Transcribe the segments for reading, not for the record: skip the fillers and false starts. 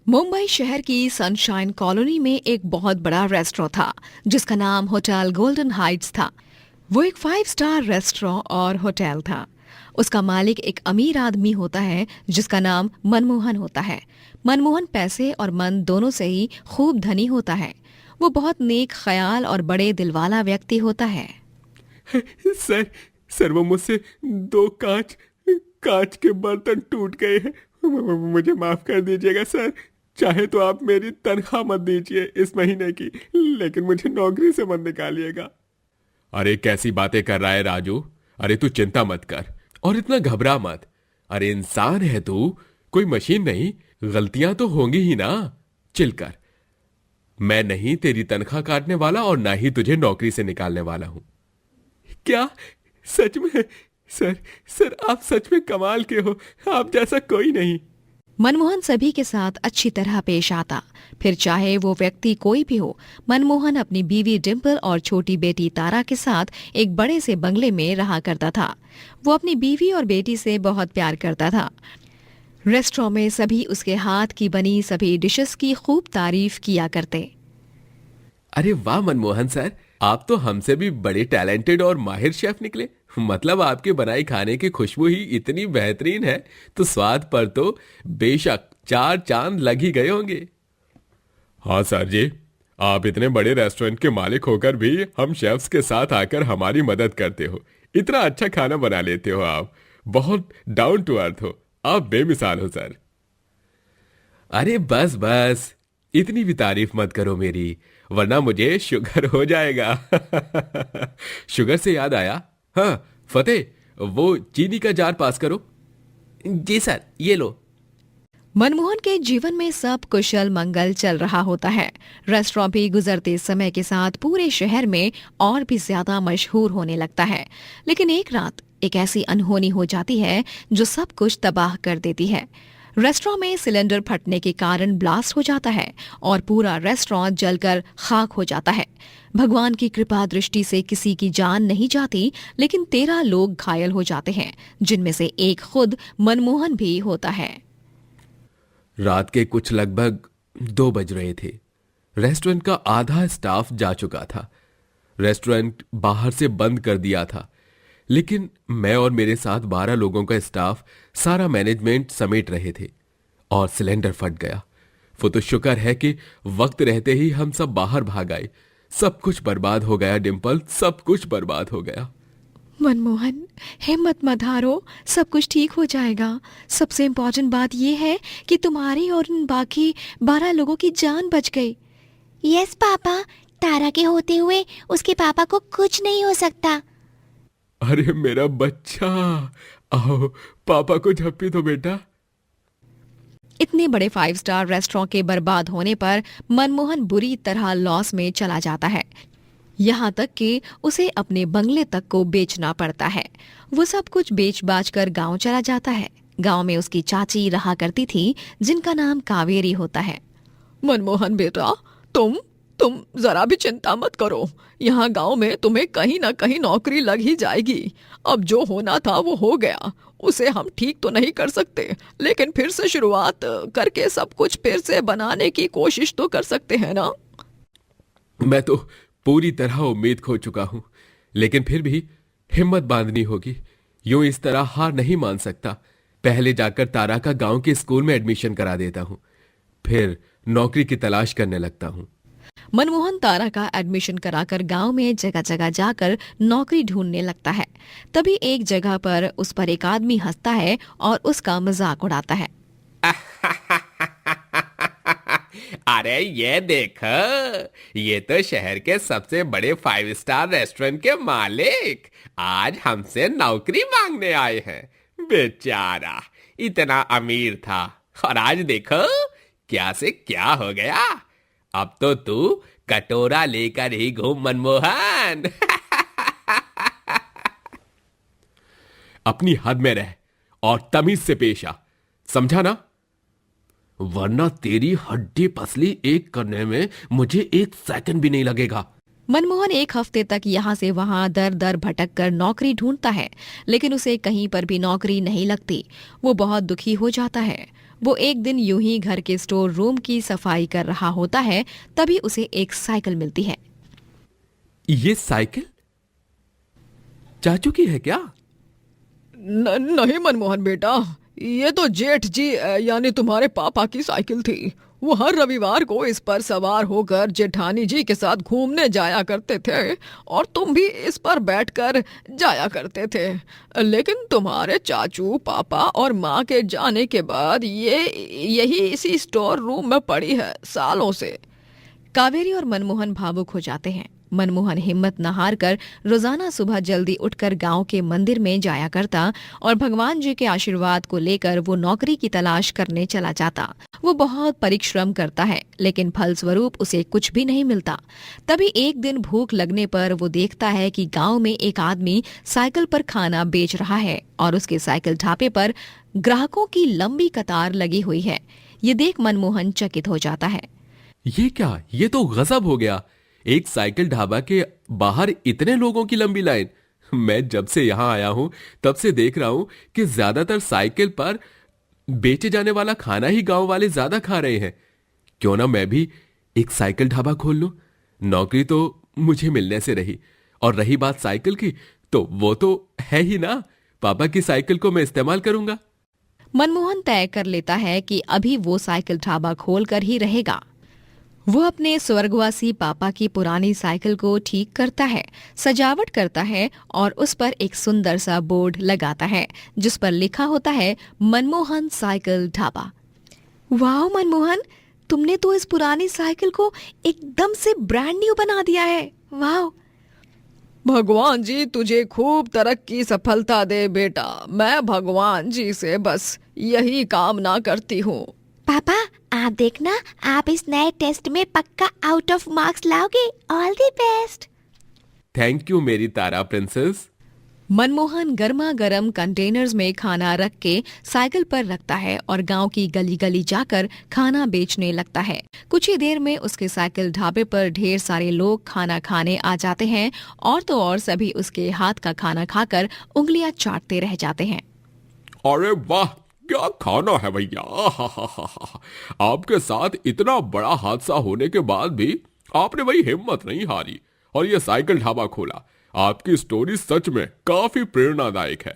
मुंबई शहर की sunshine colony में एक बहुत बड़ा रेस्टोरेंट था जिसका नाम होटल गोल्डन हाइट्स था। वो एक 5 स्टार रेस्टोरेंट और होटल था। उसका मालिक एक अमीर आदमी होता है जिसका नाम मनमोहन होता है। मनमोहन पैसे और मन दोनों से ही खूब धनी होता है। वो बहुत नेक ख्याल और बड़े दिलवाला व्यक्ति होता है। सर सर वो मुझसे 2 कांच कांच के बर्तन टूट गए हैं। मुझे माफ कर दीजिएगा सर। चाहे तो आप मेरी तनख्वाह मत दीजिए इस महीने की, लेकिन मुझे नौकरी से मत निकालिएगा। अरे कैसी बातें कर रहा है राजू। अरे तू चिंता मत कर और इतना घबरा मत। अरे इंसान है तू, कोई मशीन नहीं। गलतियां तो होंगी ही ना। चिल कर। मैं नहीं तेरी तनख्वाह काटने वाला और ना ही तुझे नौकरी से निकालने वाला हूं। क्या? सच में? सर सर आप सच में कमाल के हो। आप जैसा कोई नहीं। मनमोहन सभी के साथ अच्छी तरह पेश आता, फिर चाहे वो व्यक्ति कोई भी हो। मनमोहन अपनी बीवी डिम्पल और छोटी बेटी तारा के साथ एक बड़े से बंगले में रहा करता था। वो अपनी बीवी और बेटी से बहुत प्यार करता था। रेस्टोरेंट में सभी उसके हाथ की बनी सभी डिशेस की खूब तारीफ किया करते। अरे वाह मनमोहन सर, आप तो हमसे भी बड़े टैलेंटेड और माहिर शेफ निकले। मतलब आपके बनाई खाने की खुशबू ही इतनी बेहतरीन है तो स्वाद पर तो बेशक 4 चांद लग ही गए होंगे। हाँ सर जी, आप इतने बड़े रेस्टोरेंट के मालिक होकर भी हम शेफ्स के साथ आकर हमारी मदद करते हो। इतना अच्छा खाना बना लेते हो आप। बहुत डाउन टू अर्थ हो। आप बेमिसाल हो सर। अरे बस बस, इतनी भी तारीफ मत करो मेरी, वरना मुझे शुगर हो जाएगा। शुगर से याद आया, हाँ फतेह, वो चीनी का जार पास करो। जी सर, ये लो। मनमोहन के जीवन में सब कुशल मंगल चल रहा होता है। रेस्टोरेंट भी गुजरते समय के साथ पूरे शहर में और भी ज्यादा मशहूर होने लगता है। लेकिन एक रात एक ऐसी अनहोनी हो जाती है जो सब कुछ तबाह कर देती है। रेस्टोरेंट में सिलेंडर फटने के कारण ब्लास्ट हो जाता है और पूरा रेस्टोरेंट जलकर खाक हो जाता है। भगवान की कृपा दृष्टि से किसी की जान नहीं जाती, लेकिन 13 लोग घायल हो जाते हैं, जिनमें से एक खुद मनमोहन भी होता है। रात के कुछ लगभग 2 बज रहे थे। रेस्टोरेंट का आधा स्टाफ जा चुका था। रेस्टोरेंट बाहर से बंद कर दिया था, लेकिन मैं और मेरे साथ 12 लोगों का स्टाफ सारा मैनेजमेंट समेट रहे थे और सिलेंडर फट गया। वो तो शुक्र है कि वक्त रहते ही हम सब बाहर भाग आए। सब कुछ बर्बाद हो गया डिम्पल, सब कुछ बर्बाद हो गया। मनमोहन, हिम्मत मत हारो, सब कुछ ठीक हो जाएगा। सबसे इम्पोर्टेंट बात यह है कि तुम्हारी और उन बाकी 12 लोगों की जान बच गई। यस पापा, तारा के होते हुए उसके पापा को कुछ नहीं हो सकता। अरे मेरा बच्चा, आओ पापा को झप्पी दो बेटा। इतने बड़े 5 स्टार रेस्टोरेंट के बर्बाद होने पर मनमोहन बुरी तरह लॉस में चला जाता है। यहाँ तक कि उसे अपने बंगले तक को बेचना पड़ता है। वो सब कुछ बेच बाच कर गाँव चला जाता है। गाँव में उसकी चाची रहा करती थी, जिनका नाम कावेरी होता है। मनमोहन बेटा, तुम जरा भी चिंता मत करो। यहाँ गांव में तुम्हें कहीं ना कहीं नौकरी लग ही जाएगी। अब जो होना था वो हो गया, उसे हम ठीक तो नहीं कर सकते, लेकिन फिर से शुरुआत करके सब कुछ फिर से बनाने की कोशिश तो कर सकते हैं ना। मैं तो पूरी तरह उम्मीद खो चुका हूं, लेकिन फिर भी हिम्मत बांधनी होगी। यूं इस तरह हार नहीं मान सकता। पहले जाकर तारा का गांव के स्कूल में एडमिशन करा देता हूं, फिर नौकरी की तलाश करने लगता हूं। मनमोहन तारा का एडमिशन कराकर गांव में जगह जगह जाकर नौकरी ढूंढने लगता है। तभी एक जगह पर उस पर एक आदमी हंसता है और उसका मजाक उड़ाता है। अरे ये देख, ये तो शहर के सबसे बड़े 5 स्टार रेस्टोरेंट के मालिक आज हमसे नौकरी मांगने आए हैं। बेचारा इतना अमीर था और आज देखो क्या से क्या हो गया। अब तो तू कटोरा लेकर ही घूम मनमोहन। अपनी हद में रह और तमीज से पेश आ, समझा ना? वरना तेरी हड्डी पसली एक करने में मुझे 1 सेकंड भी नहीं लगेगा। मनमोहन एक हफ्ते तक यहाँ से वहाँ दर दर भटक कर नौकरी ढूंढता है, लेकिन उसे कहीं पर भी नौकरी नहीं लगती। वो बहुत दुखी हो जाता है। वो एक दिन यूं ही घर के स्टोर रूम की सफाई कर रहा होता है, तभी उसे एक साइकिल मिलती है। ये साइकिल चाचू की है क्या? नहीं मनमोहन बेटा, ये तो जेठ जी यानी तुम्हारे पापा की साइकिल थी। वो हर रविवार को इस पर सवार होकर जेठानी जी के साथ घूमने जाया करते थे और तुम भी इस पर बैठकर जाया करते थे। लेकिन तुम्हारे चाचू पापा और माँ के जाने के बाद यही इसी स्टोर रूम में पड़ी है सालों से। कावेरी और मनमोहन भावुक हो जाते हैं। मनमोहन हिम्मत न हारकर रोजाना सुबह जल्दी उठकर गांव के मंदिर में जाया करता और भगवान जी के आशीर्वाद को लेकर वो नौकरी की तलाश करने चला जाता। वो बहुत परिश्रम करता है, लेकिन फलस्वरूप उसे कुछ भी नहीं मिलता। तभी एक दिन भूख लगने पर वो देखता है कि गांव में एक आदमी साइकिल पर खाना बेच रहा है और उसके साइकिल ढाबे पर ग्राहकों की लंबी कतार लगी हुई है। ये देख मनमोहन चकित हो जाता है। ये क्या, ये तो गजब हो गया। एक साइकिल ढाबा के बाहर इतने लोगों की लंबी लाइन। मैं जब से यहां आया हूं तब से देख रहा हूं कि ज्यादातर साइकिल पर बेचे जाने वाला खाना ही गांव वाले ज्यादा खा रहे हैं। क्यों ना मैं भी एक साइकिल ढाबा खोल लूं। नौकरी तो मुझे मिलने से रही, और रही बात साइकिल की, तो वो तो है ही ना। पापा की साइकिल को मैं इस्तेमाल करूंगा। मनमोहन तय कर लेता है कि अभी वो साइकिल ढाबा खोलकर ही रहेगा। वो अपने स्वर्गवासी पापा की पुरानी साइकिल को ठीक करता है, सजावट करता है और उस पर एक सुंदर सा बोर्ड लगाता है जिस पर लिखा होता है मनमोहन साइकिल ढाबा। वाह मनमोहन, तुमने तो इस पुरानी साइकिल को एकदम से ब्रांड न्यू बना दिया है। वाह! भगवान जी तुझे खूब तरक्की सफलता दे बेटा। मैं भगवान जी से बस यही कामना करती हूँ। पापा आप देखना, आप इस नए टेस्ट में पक्का आउट ऑफ मार्क्स लाओगे। All the best. Thank you मेरी तारा प्रिंसेस। मनमोहन गर्मा गर्म कंटेनर्स में खाना रख के साइकिल पर रखता है और गांव की गली गली जाकर खाना बेचने लगता है। कुछ ही देर में उसके साइकिल ढाबे पर ढेर सारे लोग खाना खाने आ जाते हैं और तो और सभी उसके हाथ का खाना खाकर उंगलियां चाटते रह जाते हैं। अरे वाह, क्या खाना है भैया। आपके साथ इतना बड़ा हादसा होने के बाद भी आपने वही हिम्मत नहीं हारी और ये साइकिल ढाबा खोला। आपकी स्टोरी सच में काफी प्रेरणादायक है।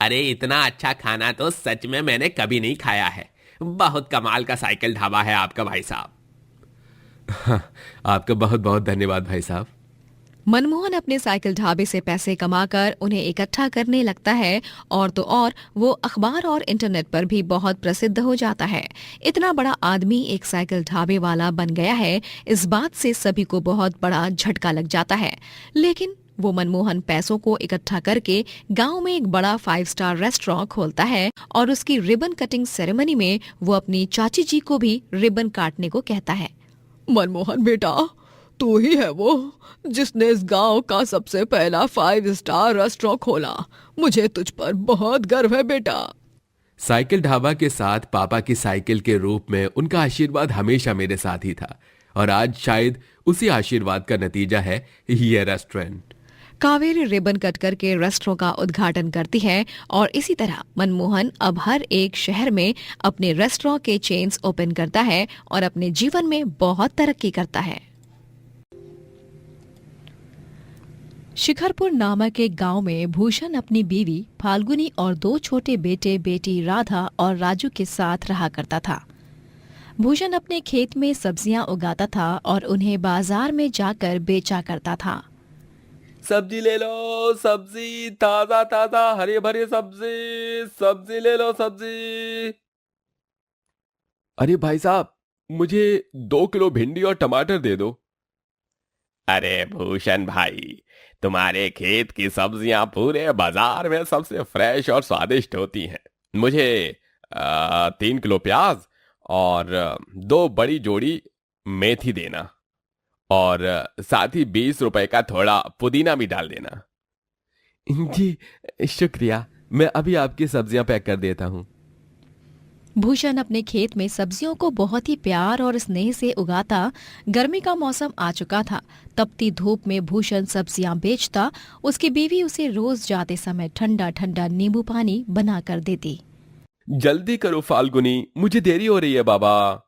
अरे इतना अच्छा खाना तो सच में मैंने कभी नहीं खाया है। बहुत कमाल का साइकिल ढाबा है आपका भाई साहब। आपका बहुत बहुत धन्यवाद भाई साहब। मनमोहन अपने साइकिल ढाबे से पैसे कमाकर उन्हें इकट्ठा करने लगता है और तो और वो अखबार और इंटरनेट पर भी बहुत प्रसिद्ध हो जाता है। इतना बड़ा आदमी एक साइकिल ढाबे वाला बन गया है, इस बात से सभी को बहुत बड़ा झटका लग जाता है। लेकिन वो मनमोहन पैसों को इकट्ठा करके गांव में एक बड़ा 5 स्टार रेस्टोरेंट खोलता है और उसकी रिबन कटिंग सेरेमनी में वो अपनी चाची जी को भी रिबन काटने को कहता है। मनमोहन बेटा, तू ही है वो जिसने इस गांव का सबसे पहला 5 स्टार रेस्टोरेंट खोला। मुझे तुझ पर बहुत गर्व है बेटा। साइकिल ढाबा के साथ पापा की साइकिल के रूप में उनका आशीर्वाद हमेशा मेरे साथ ही था और आज शायद उसी आशीर्वाद का नतीजा है ये रेस्टोरेंट। कावेरी रिबन कट करके रेस्टोरेंट का उद्घाटन करती है और इसी तरह मनमोहन अब हर एक शहर में अपने रेस्टोरेंट के चेन्स ओपन करता है और अपने जीवन में बहुत तरक्की करता है। शिखरपुर नामक एक गांव में भूषण अपनी बीवी फाल्गुनी और 2 छोटे बेटे बेटी राधा और राजू के साथ रहा करता था। भूषण अपने खेत में सब्जियां उगाता था और उन्हें बाजार में जाकर बेचा करता था। सब्जी ले लो, सब्जी ताजा ताजा हरे भरे सब्जी, सब्जी ले लो सब्जी। अरे भाई साहब, मुझे 2 किलो भिंडी और टमाटर दे दो। अरे भूषण भाई, तुम्हारे खेत की सब्जियां पूरे बाजार में सबसे फ्रेश और स्वादिष्ट होती हैं। मुझे 3 किलो प्याज और 2 बड़ी जोड़ी मेथी देना और साथ ही 20 रुपए का थोड़ा पुदीना भी डाल देना। जी शुक्रिया, मैं अभी आपकी सब्जियां पैक कर देता हूँ। भूषण अपने खेत में सब्जियों को बहुत ही प्यार और स्नेह से उगाता। गर्मी का मौसम आ चुका था। तपती धूप में भूषण सब्जियां बेचता। उसकी बीवी उसे रोज जाते समय ठंडा ठंडा नींबू पानी बना कर देती। जल्दी करो फाल्गुनी, मुझे देरी हो रही है बाबा।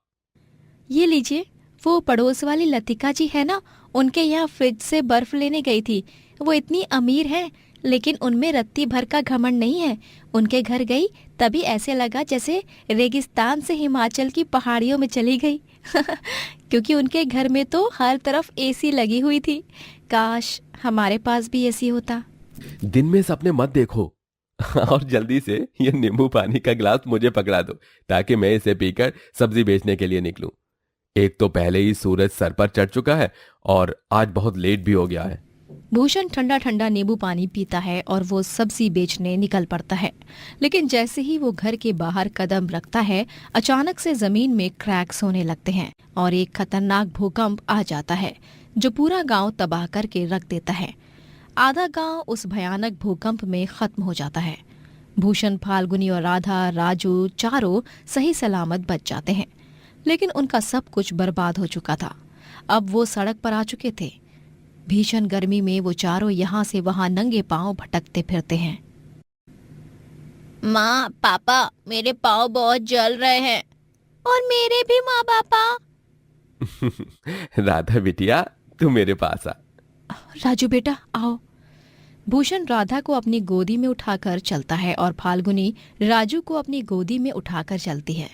ये लीजिए, वो पड़ोस वाली लतिका जी है ना, उनके यहाँ फ्रिज से बर्फ लेने गई थी। वो इतनी अमीर है, लेकिन उनमें रत्ती भर का घमंड नहीं है। उनके घर गई तभी ऐसे लगा जैसे रेगिस्तान से हिमाचल की पहाड़ियों में चली गई क्योंकि उनके घर में तो हर तरफ एसी लगी हुई थी। काश हमारे पास भी एसी होता। दिन में सपने मत देखो और जल्दी से ये नींबू पानी का गिलास मुझे पकड़ा दो, ताकि मैं इसे पीकर सब्जी बेचने के लिए निकलूं। एक तो पहले ही सूरज सर पर चढ़ चुका है और आज बहुत लेट भी हो गया है। भूषण ठंडा ठंडा नींबू पानी पीता है और वो सब्जी बेचने निकल पड़ता है। लेकिन जैसे ही वो घर के बाहर कदम रखता है, अचानक से जमीन में क्रैक्स होने लगते हैं और एक खतरनाक भूकंप आ जाता है जो पूरा गांव तबाह करके रख देता है। आधा गांव उस भयानक भूकंप में खत्म हो जाता है। भूषण, फाल्गुनी और राधा, राजू चारों सही सलामत बच जाते हैं, लेकिन उनका सब कुछ बर्बाद हो चुका था। अब वो सड़क पर आ चुके थे। भीषण गर्मी में वो चारों यहाँ से वहाँ नंगे पांव भटकते फिरते हैं। माँ पापा, मेरे पाँव बहुत जल रहे हैं। और मेरे भी माँ पापा। राधा बिटिया, तू मेरे पास आ। राजू बेटा आओ। भूषण राधा को अपनी गोदी में उठाकर चलता है और फाल्गुनी राजू को अपनी गोदी में उठाकर चलती है।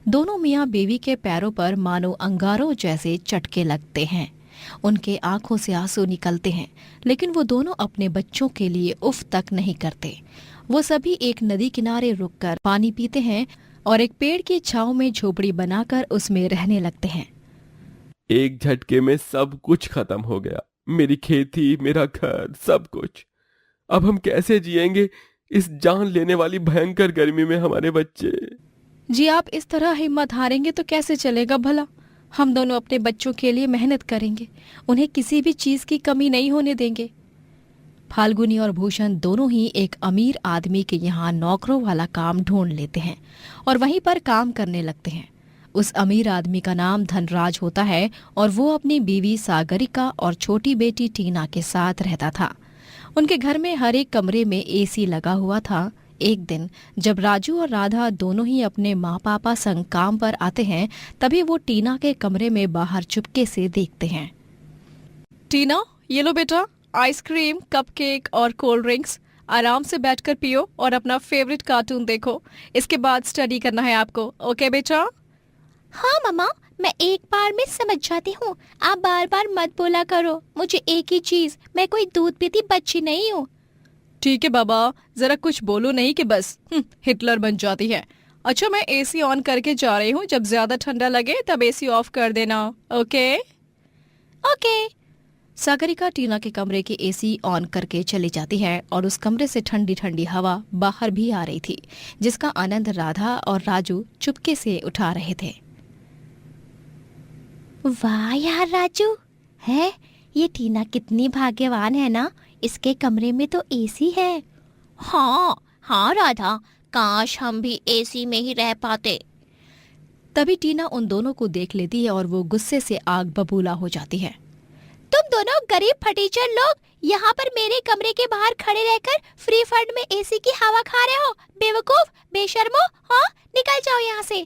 दोनों मियाँ बीवी के पैरों पर मानो अंगारों जैसे चटके लगते हैं। उनके आंखों से आंसू निकलते हैं, लेकिन वो दोनों अपने बच्चों के लिए उफ तक नहीं करते। वो सभी एक नदी किनारे रुककर पानी पीते हैं और एक पेड़ की छांव में झोपड़ी बनाकर उसमें रहने लगते हैं। एक झटके में सब कुछ खत्म हो गया, मेरी खेती, मेरा घर, सब कुछ। अब हम कैसे जिएंगे इस जान लेने वाली भयंकर गर्मी में? हमारे बच्चे। जी, आप इस तरह हिम्मत हारेंगे तो कैसे चलेगा भला? हम दोनों अपने बच्चों के लिए मेहनत करेंगे, उन्हें किसी भी चीज की कमी नहीं होने देंगे। फाल्गुनी और भूषण दोनों ही एक अमीर आदमी के यहाँ नौकरों वाला काम ढूंढ लेते हैं और वहीं पर काम करने लगते हैं। उस अमीर आदमी का नाम धनराज होता है और वो अपनी बीवी सागरिका और छोटी बेटी टीना के साथ रहता था। उनके घर में हर एक कमरे में एसी लगा हुआ था। एक दिन जब राजू और राधा दोनों ही अपने माँ पापा संग काम पर आते हैं, तभी वो टीना के कमरे में बाहर चुपके से देखते हैं। टीना, ये लो बेटा, आइसक्रीम, कपकेक और कोल्ड ड्रिंक्स। आराम से बैठकर पियो और अपना फेवरेट कार्टून देखो। इसके बाद स्टडी करना है आपको, ओके बेटा? हाँ मम्मा, मैं एक बार में समझ जाती हूँ। आप बार बार मत बोला करो। मुझे एक ही चीज, मैं कोई दूध पीती बच्ची नहीं हूँ। ठीक है बाबा, जरा कुछ बोलो नहीं कि बस हिटलर बन जाती है। अच्छा, मैं एसी ऑन करके जा रही हूँ, जब ज्यादा ठंडा लगे तब एसी ऑफ कर देना, ओके? ओके। सागरिका टीना के कमरे की एसी ऑन करके चली जाती है और उस कमरे से ठंडी ठंडी हवा बाहर भी आ रही थी, जिसका आनंद राधा और राजू चुपके से उठा रहे थे। वाह यार राजू, है ये टीना कितनी भाग्यवान है ना, इसके कमरे में तो एसी है। हाँ हाँ राधा, काश हम भी एसी में ही रह पाते। तभी टीना उन दोनों को देख लेती है और वो गुस्से से आग बबूला हो जाती है। तुम दोनों गरीब फटीचर लोग यहाँ पर मेरे कमरे के बाहर खड़े रहकर फ्री फंड में एसी की हवा खा रहे हो। बेवकूफ, बेशर्मो, हाँ निकल जाओ यहाँ से।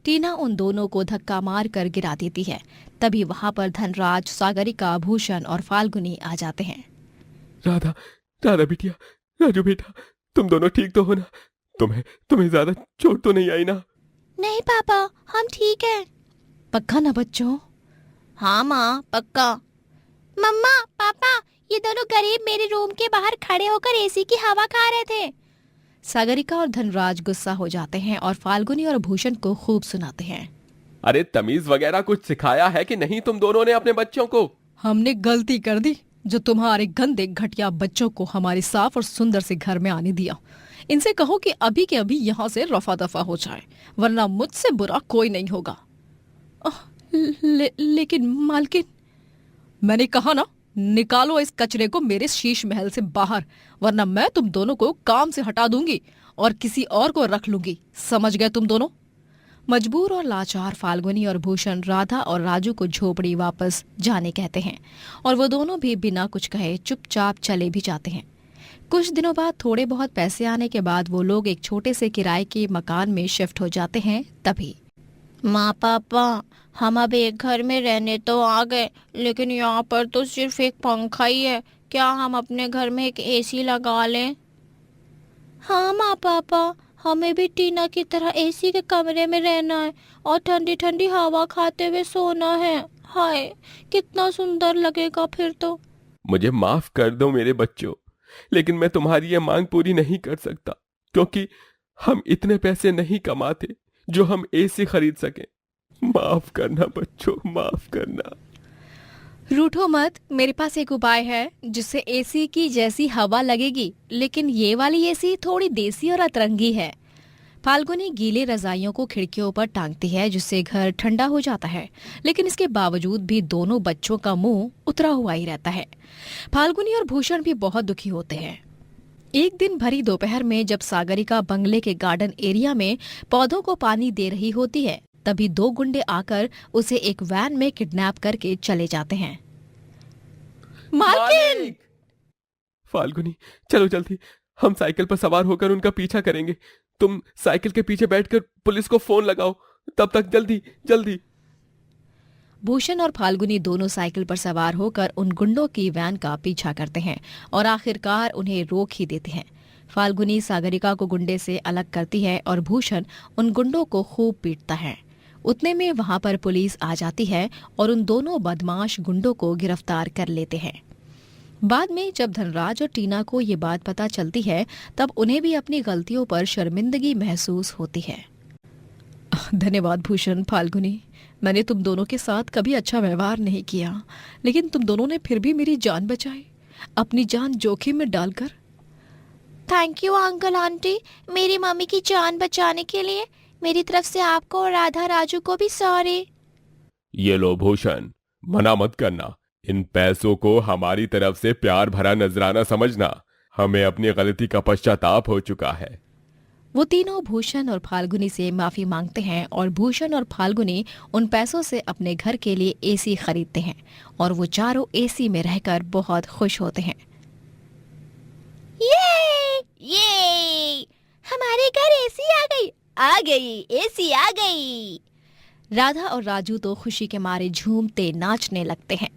टीना उन दोनों को धक्का मार कर गिरा देती है। तभी वहाँ पर धनराज, सागरिका, भूषण और फाल्गुनी आ जाते हैं। राधा, राधा बिटिया, राजू बेटा, तुम दोनों ठीक तो हो ना? तुम्हें ज्यादा चोट तो नहीं आई ना? नहीं पापा, हम ठीक हैं। पक्का ना बच्चों? हाँ माँ, पक्का। मम्मा, पापा, ये दोनों गरीब मेरे रूम के बाहर खड़े होकर एसी की हवा खा रहे थे। सागरिका और धनराज गुस्सा हो जाते हैं और फाल्गुनी और भूषण को खूब सुनाते हैं। अरे तमीज वगैरह कुछ सिखाया है कि नहीं तुम दोनों ने अपने बच्चों को? हमने गलती कर दी जो तुम्हारे गंदे घटिया बच्चों को हमारे साफ और सुंदर से घर में आने दिया। इनसे कहो कि अभी के अभी यहाँ से रफा दफा हो जाए, वरना मुझसे बुरा कोई नहीं होगा। लेकिन मालकिन, मैंने कहा ना, निकालो इस कचरे को मेरे शीश महल से बाहर, वरना मैं तुम दोनों को काम से हटा दूंगी और किसी और को रख लूंगी। समझ गए तुम दोनों? मजबूर और लाचार फाल्गुनी और भूषण राधा और राजू को झोपड़ी वापस जाने कहते हैं और वो दोनों भी बिना कुछ कहे चुपचाप चले भी जाते हैं। कुछ दिनों बाद थोड़े बहुत पैसे आने के बाद वो लोग एक छोटे से किराए के मकान में शिफ्ट हो जाते हैं। तभी माँ पापा, हम अब एक घर में रहने तो आ गए, लेकिन यहाँ पर तो सिर्फ एक पंखा ही है। क्या हम अपने घर में एक एसी लगा लें? हाँ माँ पापा, हमें भी टीना की तरह एसी के कमरे में रहना है और ठंडी ठंडी हवा खाते हुए सोना है। हाय, कितना सुंदर लगेगा फिर तो। मुझे माफ कर दो मेरे बच्चों, लेकिन मैं तुम्हारी ये मांग पूरी नहीं कर सकता, क्योंकि हम इतने पैसे नहीं कमाते जो हम एसी खरीद सकें। माफ करना बच्चों, माफ करना। रूठो मत, मेरे पास एक उपाय है जिससे एसी की जैसी हवा लगेगी, लेकिन ये वाली एसी थोड़ी देसी और अतरंगी है। फाल्गुनी गीले रजाइयों को खिड़कियों पर टांगती है जिससे घर ठंडा हो जाता है, लेकिन इसके बावजूद भी दोनों बच्चों का मुंह उतरा हुआ ही रहता है। फाल्गुनी और भूषण भी बहुत दुखी होते हैं। एक दिन भरी दोपहर में जब सागरिका बंगले के गार्डन एरिया में पौधों को पानी दे रही होती है, तभी दो गुंडे आकर उसे एक वैन में किडनैप करके चले जाते हैं। मालकिन! फाल्गुनी, चलो जल्दी, हम साइकिल पर सवार होकर उनका पीछा करेंगे। तुम साइकिल के पीछे बैठकर पुलिस को फोन लगाओ, तब तक जल्दी जल्दी। भूषण और फाल्गुनी दोनों साइकिल पर सवार होकर उन गुंडों की वैन का पीछा करते हैं और आखिरकार उन्हें रोक ही देते हैं। फाल्गुनी सागरिका को गुंडे से अलग करती है और भूषण उन गुंडों को खूब पीटता है। उतने में वहां पर पुलिस आ जाती है और उन दोनों बदमाश गुंडों को गिरफ्तार कर लेते हैं। बाद में जब धनराज और टीना को ये बात पता चलती है, तब उन्हें भी अपनी गलतियों पर शर्मिंदगी महसूस होती है। धन्यवाद भूषण, फाल्गुनी, मैंने तुम दोनों के साथ कभी अच्छा व्यवहार नहीं किया, लेकिन तुम दोनों ने फिर भी मेरी जान बचाई, अपनी जान जोखिम में डालकर। थैंक यू अंकल आंटी, मेरी मम्मी की जान बचाने के लिए। मेरी तरफ से आपको और राधा राजू को भी सॉरी। ये लो भूषण, मना मत करना। इन पैसों को हमारी तरफ से प्यार भरा नजराना समझना। हमें अपनी गलती का पश्चाताप हो चुका है। वो तीनों भूषण और फाल्गुनी से माफी मांगते हैं और भूषण और फाल्गुनी उन पैसों से अपने घर के लिए एसी खरीदते हैं और वो चारों एसी में रहकर बहुत खुश होते हैं। ये हमारे घर एसी आ गई, एसी आ गई। राधा और राजू तो खुशी के मारे झूमते नाचने लगते हैं।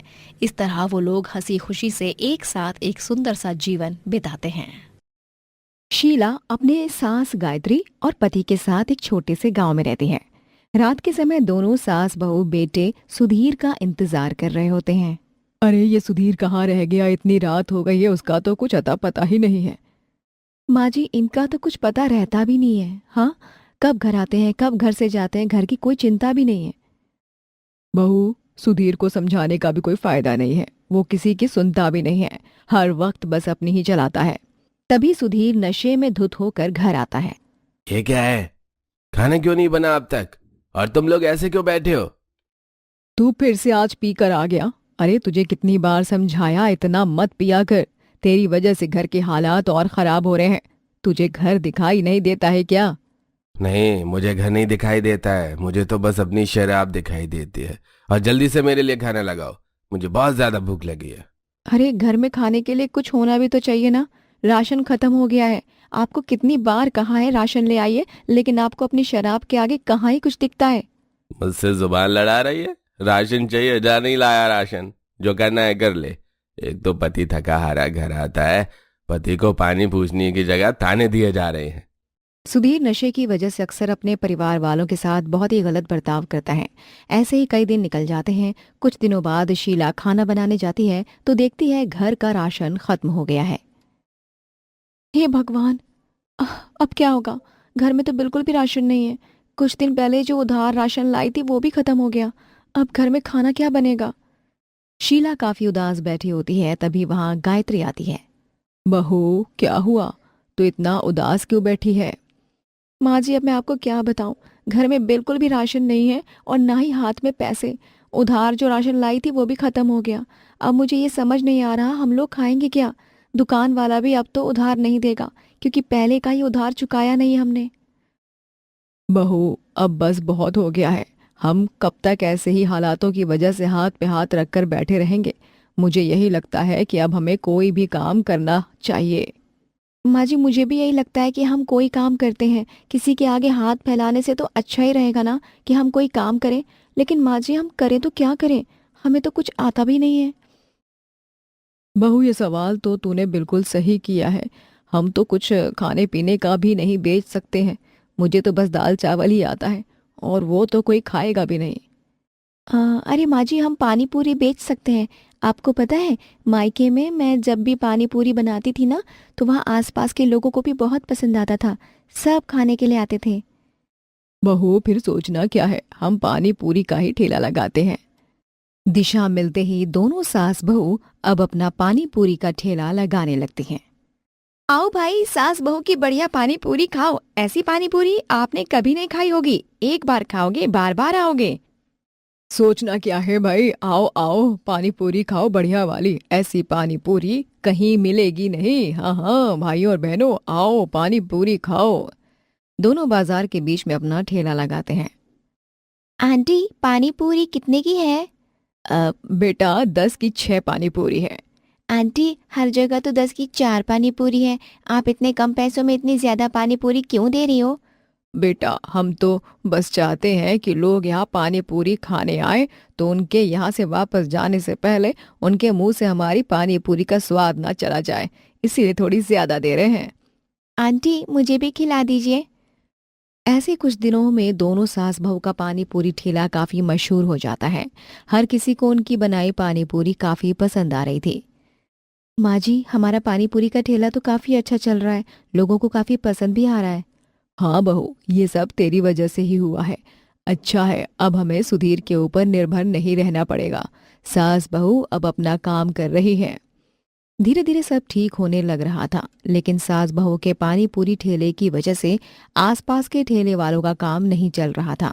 इस तरह वो लोग हंसी खुशी से एक साथ एक सुंदर सा जीवन बिताते हैं। शीला अपने सास गायत्री और पति के साथ एक छोटे से गांव में रहती है। रात के समय दोनों सास बहू बेटे सुधीर का इंतजार कर रहे होते हैं। अरे ये सुधीर कहाँ रह गया, इतनी रात हो गई है, उसका तो कुछ अता पता ही नहीं है। माँ जी, इनका तो कुछ पता रहता भी नहीं है। हाँ, कब घर आते हैं, कब घर से जाते हैं, घर की कोई चिंता भी नहीं है। बहू, सुधीर को समझाने का भी कोई फायदा नहीं है, वो किसी की सुनता भी नहीं है, हर वक्त बस अपनी ही चलाता है। तभी सुधीर नशे में धुत होकर घर आता है। ये क्या है? खाना क्यों नहीं बना अब तक? और तुम लोग ऐसे क्यों बैठे हो? तू फिर से आज पी कर आ गया। अरे तुझे कितनी बार समझाया, इतना मत पिया कर, तेरी वजह से घर के हालात और खराब हो रहे हैं। तुझे घर दिखाई नहीं देता है क्या? नहीं, मुझे घर नहीं दिखाई देता है, मुझे तो बस अपनी शराब दिखाई देती है। और जल्दी से मेरे लिए खाना लगाओ, मुझे बहुत ज्यादा भूख लगी है। अरे घर में खाने के लिए कुछ होना भी तो चाहिए ना, राशन खत्म हो गया है। आपको कितनी बार कहा है राशन ले आइए, लेकिन आपको अपनी शराब के आगे कहाँ ही कुछ दिखता है। मुझसे जुबान लड़ा रही है? राशन चाहिए, जा नहीं लाया राशन, जो करना है कर ले। एक तो पति थका हारा घर आता है, पति को पानी पूछने की जगह ताने दिए जा रहे हैं। सुधीर नशे की वजह से अक्सर अपने परिवार वालों के साथ बहुत ही गलत बर्ताव करता है। ऐसे ही कई दिन निकल जाते हैं। कुछ दिनों बाद शीला खाना बनाने जाती है तो देखती है घर का राशन खत्म हो गया है। हे भगवान, अब क्या होगा? घर में तो बिल्कुल भी राशन नहीं है। कुछ दिन पहले जो उधार राशन लाई थी वो भी खत्म हो गया। अब घर में खाना क्या बनेगा? शीला काफी उदास बैठी होती है। तभी वहां गायत्री आती है। बहू, क्या हुआ? तो इतना उदास क्यों बैठी है? माँ जी, अब मैं आपको क्या बताऊं, घर में बिल्कुल भी राशन नहीं है और ना ही हाथ में पैसे। उधार जो राशन लाई थी वो भी खत्म हो गया। अब मुझे ये समझ नहीं आ रहा हम लोग खाएंगे क्या। दुकान वाला भी अब तो उधार नहीं देगा, क्योंकि पहले का ही उधार चुकाया नहीं हमने। बहू, अब बस बहुत हो गया है। हम कब तक ऐसे ही हालातों की वजह से हाथ पे हाथ रखकर बैठे रहेंगे? मुझे यही लगता है कि अब हमें कोई भी काम करना चाहिए। माँ जी, मुझे भी यही लगता है कि हम कोई काम करते हैं, किसी के आगे हाथ फैलाने से तो अच्छा ही रहेगा ना कि हम कोई काम करें। लेकिन माँ जी, हम करें तो क्या करें, हमें तो कुछ आता भी नहीं है। बहू, ये सवाल तो तूने बिल्कुल सही किया है। हम तो कुछ खाने पीने का भी नहीं बेच सकते हैं। मुझे तो बस दाल चावल ही आता है, और वो तो कोई खाएगा भी नहीं। अरे माँ जी, हम पानी पूरी बेच सकते हैं। आपको पता है, मायके में मैं जब भी पानी पूरी बनाती थी ना, तो वहाँ आसपास के लोगों को भी बहुत पसंद आता था। सब खाने के लिए आते थे। बहू, फिर सोचना क्या है, हम पानी पूरी का ही ठेला लगाते हैं। दिशा मिलते ही दोनों सास बहू अब अपना पानी पूरी का ठेला लगाने लगती हैं। आओ भाई, सास बहू की बढ़िया पानी पूरी खाओ। ऐसी पानी पूरी आपने कभी नहीं खाई होगी। एक बार खाओगे बार बार आओगे। सोचना क्या है भाई, आओ आओ, पानी पूरी खाओ बढ़िया वाली। ऐसी पानी पूरी कहीं मिलेगी नहीं। हाँ हाँ भाइयों और बहनों, आओ पानी पूरी खाओ। दोनों बाजार के बीच में अपना ठेला लगाते हैं। आंटी, पानी पूरी कितने की है? बेटा, 10 की 6 पानी पूरी है। आंटी, हर जगह तो 10 की 4 पानी पूरी है। आप इतने कम पैसों में इतनी ज्यादा पानी पूरी क्यों दे रही हो? बेटा, हम तो बस चाहते हैं कि लोग यहाँ पानी पूरी खाने आए तो उनके यहाँ से वापस जाने से पहले उनके मुंह से हमारी पानी पूरी का स्वाद ना चला जाए, इसीलिए थोड़ी ज्यादा दे रहे हैं। आंटी, मुझे भी खिला दीजिए। ऐसे कुछ दिनों में दोनों सास बहू का पानी पूरी ठेला काफी मशहूर हो जाता है। हर किसी को उनकी बनाई पानी पूरी काफी पसंद आ रही थी। माँ जी, हमारा पानी पूरी का ठेला तो काफी अच्छा चल रहा है, लोगों को काफी पसंद भी आ रहा है। हाँ बहू, ये सब तेरी वजह से ही हुआ है। अच्छा है, अब हमें सुधीर के ऊपर निर्भर नहीं रहना पड़ेगा। सास बहू अब अपना काम कर रही है। धीरे धीरे सब ठीक होने लग रहा था, लेकिन सास बहू के पानी पूरी ठेले की वजह से आसपास के ठेले वालों का काम नहीं चल रहा था।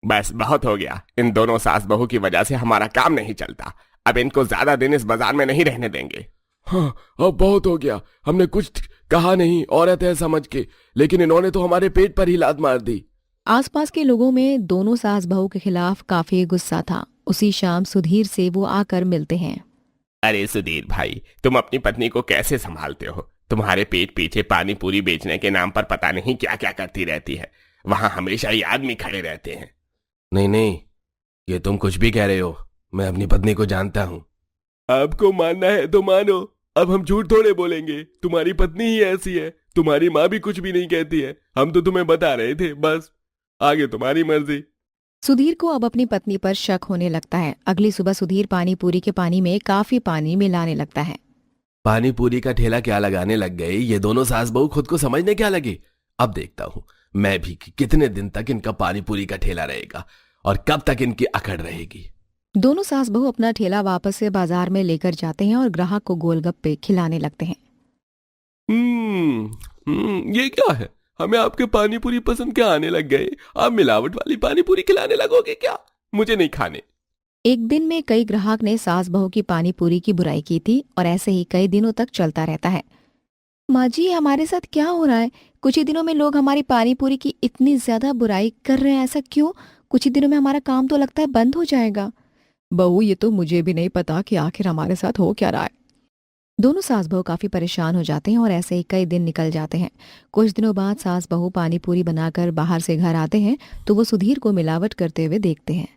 बस बहुत हो गया, इन दोनों सास बहू की वजह से हमारा काम नहीं चलता। अब इनको ज्यादा दिन इस बाजार में नहीं रहने देंगे। हाँ, अब बहुत हो गया। हमने कुछ कहा नहीं, औरत है समझ के, लेकिन इन्होंने तो हमारे पेट पर ही लात मार दी। आसपास के लोगों में दोनों सास बहू के खिलाफ काफी गुस्सा था। उसी शाम सुधीर से वो आकर मिलते हैं। अरे सुधीर भाई, तुम अपनी पत्नी को कैसे संभालते हो? तुम्हारे पेट पीछे पानी पूरी बेचने के नाम पर पता नहीं क्या क्या करती रहती है। वहां हमेशा ही आदमी खड़े रहते हैं। नहीं नहीं, ये तुम कुछ भी कह रहे हो। मैं अपनी पत्नी को जानता हूँ। आपको मानना है तो मानो, अब हम झूठ थोड़े बोलेंगे। तुम्हारी पत्नी ही ऐसी है, तुम्हारी माँ भी कुछ भी नहीं कहती है। हम तो तुम्हें बता रहे थे, बस आगे तुम्हारी मर्जी। सुधीर को अब अपनी पत्नी पर शक होने लगता है। अगली सुबह सुधीर पानी पूरी के पानी में काफी पानी मिलाने लगता है। पानी पूरी का ठेला क्या लगाने लग गए ये दोनों सास बहू, खुद को समझने क्या लगे। अब देखता हूँ मैं भी कि कितने दिन तक इनका पानी पूरी का ठेला रहेगा और कब तक इनकी अकड़ रहेगी। दोनों सास बहू अपना ठेला वापस से बाजार में लेकर जाते हैं और ग्राहक को गोलगप्पे खिलाने लगते हैं। ये क्या है? हमें आपके पानी पूरी पसंद क्या आने लग गए? आप मिलावट वाली पानी पूरी खिलाने लगोगे क्या? मुझे नहीं खाने। एक दिन में कई ग्राहक ने सास बहू की पानी पूरी की बुराई की थी और ऐसे ही कई दिनों तक चलता रहता है। माँ जी, हमारे साथ क्या हो रहा है? कुछ ही दिनों में लोग हमारी पानी पूरी की इतनी ज्यादा बुराई कर रहे हैं, ऐसा क्यों? कुछ ही दिनों में हमारा काम तो लगता है बंद हो जाएगा। बहू, ये तो मुझे भी नहीं पता कि आखिर हमारे साथ हो क्या रहा है। दोनों सास बहू काफी परेशान हो जाते हैं और ऐसे ही कई दिन निकल जाते हैं। कुछ दिनों बाद सास बहू पानी पूरी बनाकर बाहर से घर आते हैं तो वो सुधीर को मिलावट करते हुए देखते हैं।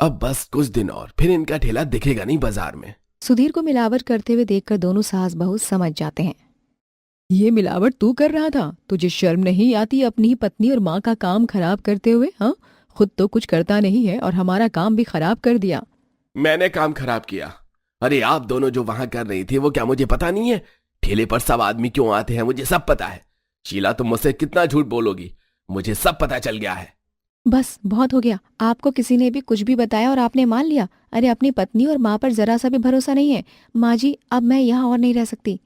अब बस कुछ दिन और, फिर इनका ठेला दिखेगा नहीं बाजार में। सुधीर को मिलावट करते हुए देखकर दोनों सास बहू समझ जाते हैं। ये मिलावट तू कर रहा था? तुझे शर्म नहीं आती अपनी ही पत्नी और माँ का काम खराब करते हुए? हाँ, खुद तो कुछ करता नहीं है और हमारा काम भी खराब कर दिया। मैंने काम खराब किया? अरे आप दोनों जो वहां कर रही थी वो क्या मुझे पता नहीं है? ठेले पर सब आदमी क्यों आते हैं मुझे सब पता है। शीला, तुम मुझसे कितना झूठ बोलोगी? मुझे सब पता चल गया है। बस बहुत हो गया, आपको किसी ने भी कुछ भी बताया और आपने मान लिया। अरे अपनी पत्नी और माँ पर जरा सा भी भरोसा नहीं है। माँ जी, अब मैं यहाँ और नहीं रह सकती।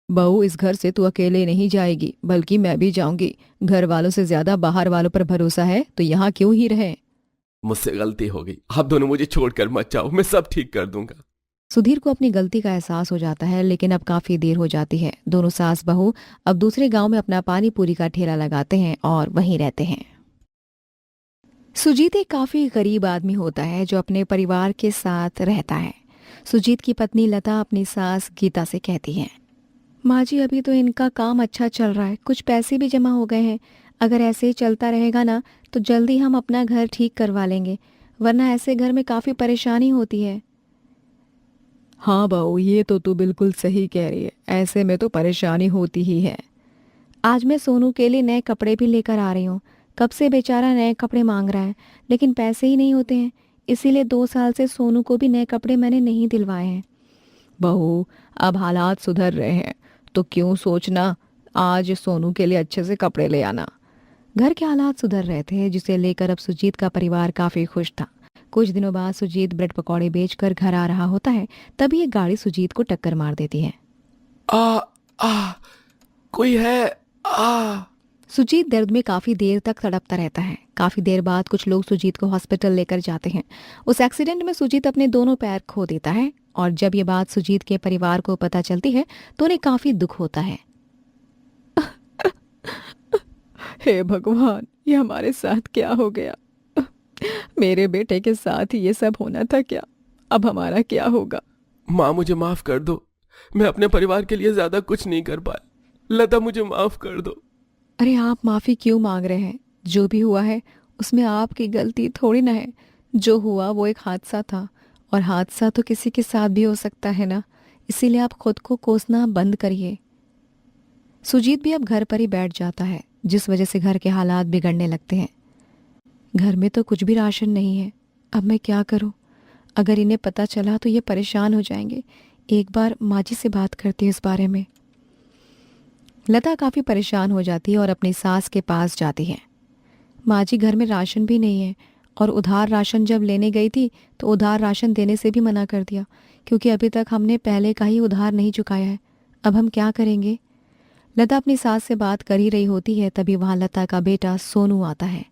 बहू, इस घर से तू अकेले नहीं जाएगी, बल्कि मैं भी जाऊंगी। घर वालों से ज्यादा बाहर वालों पर भरोसा है तो यहाँ क्यों ही रहे। मुझसे गलती हो गई, आप दोनों मुझे छोड़कर मत जाओ, मैं सब ठीक कर दूंगा। सुधीर को अपनी गलती का एहसास हो जाता है, लेकिन अब काफी देर हो जाती है। दोनों सास बहू अब दूसरे गांव में अपना पानी पूरी का ठेला लगाते हैं और वहीं रहते हैं। सुजीत एक काफी गरीब आदमी होता है जो अपने परिवार के साथ रहता है। सुजीत की पत्नी लता अपनी सास गीता से कहती है, माँ जी, अभी तो इनका काम अच्छा चल रहा है, कुछ पैसे भी जमा हो गए हैं। अगर ऐसे ही चलता रहेगा ना तो जल्दी हम अपना घर ठीक करवा लेंगे, वरना ऐसे घर में काफ़ी परेशानी होती है। हाँ बहू, ये तो तू बिल्कुल सही कह रही है, ऐसे में तो परेशानी होती ही है। आज मैं सोनू के लिए नए कपड़े भी लेकर आ रही हूँ। कब से बेचारा नए कपड़े मांग रहा है, लेकिन पैसे ही नहीं होते हैं। इसीलिए 2 साल से सोनू को भी नए कपड़े मैंने नहीं दिलवाए हैं। बहू, अब हालात सुधर रहे हैं तो क्यों सोचना, आज सोनू के लिए अच्छे से कपड़े ले आना। घर के हालात सुधर रहे थे, जिसे लेकर अब सुजीत का परिवार काफी खुश था। कुछ दिनों बाद सुजीत ब्रेड पकौड़े बेचकर घर आ रहा होता है, तभी एक गाड़ी सुजीत को टक्कर मार देती है। आ आ कोई है? आ सुजीत दर्द में काफी देर तक तड़पता रहता है। काफी देर बाद कुछ लोग सुजीत को हॉस्पिटल लेकर जाते हैं। उस एक्सीडेंट में सुजीत अपने दोनों पैर खो देता है, और जब ये बात सुजीत के परिवार को पता चलती है तो उन्हें काफी दुख होता है। हे भगवान, ये हमारे साथ क्या हो गया? मेरे बेटे के साथ ये सब होना था क्या? अब हमारा क्या होगा? माँ, मुझे माफ कर दो, मैं अपने परिवार के लिए ज्यादा कुछ नहीं कर पाया। लता, मुझे माफ कर दो। अरे आप माफी क्यों मांग रहे हैं? जो भी हुआ है उसमें आपकी गलती थोड़ी ना है। जो हुआ वो एक हादसा था, और हादसा तो किसी के साथ भी हो सकता है ना। इसीलिए आप खुद को कोसना बंद करिए। सुजीत भी अब घर पर ही बैठ जाता है, जिस वजह से घर के हालात बिगड़ने लगते हैं। घर में तो कुछ भी राशन नहीं है, अब मैं क्या करूं? अगर इन्हें पता चला तो ये परेशान हो जाएंगे। एक बार माँ जी से बात करती हूँ इस बारे में। लता काफ़ी परेशान हो जाती है और अपनी सास के पास जाती है। माँ जी, घर में राशन भी नहीं है, और उधार राशन जब लेने गई थी तो उधार राशन देने से भी मना कर दिया, क्योंकि अभी तक हमने पहले का ही उधार नहीं चुकाया है। अब हम क्या करेंगे? लता अपनी सास से बात कर ही रही होती है, तभी वहाँ लता का बेटा सोनू आता है।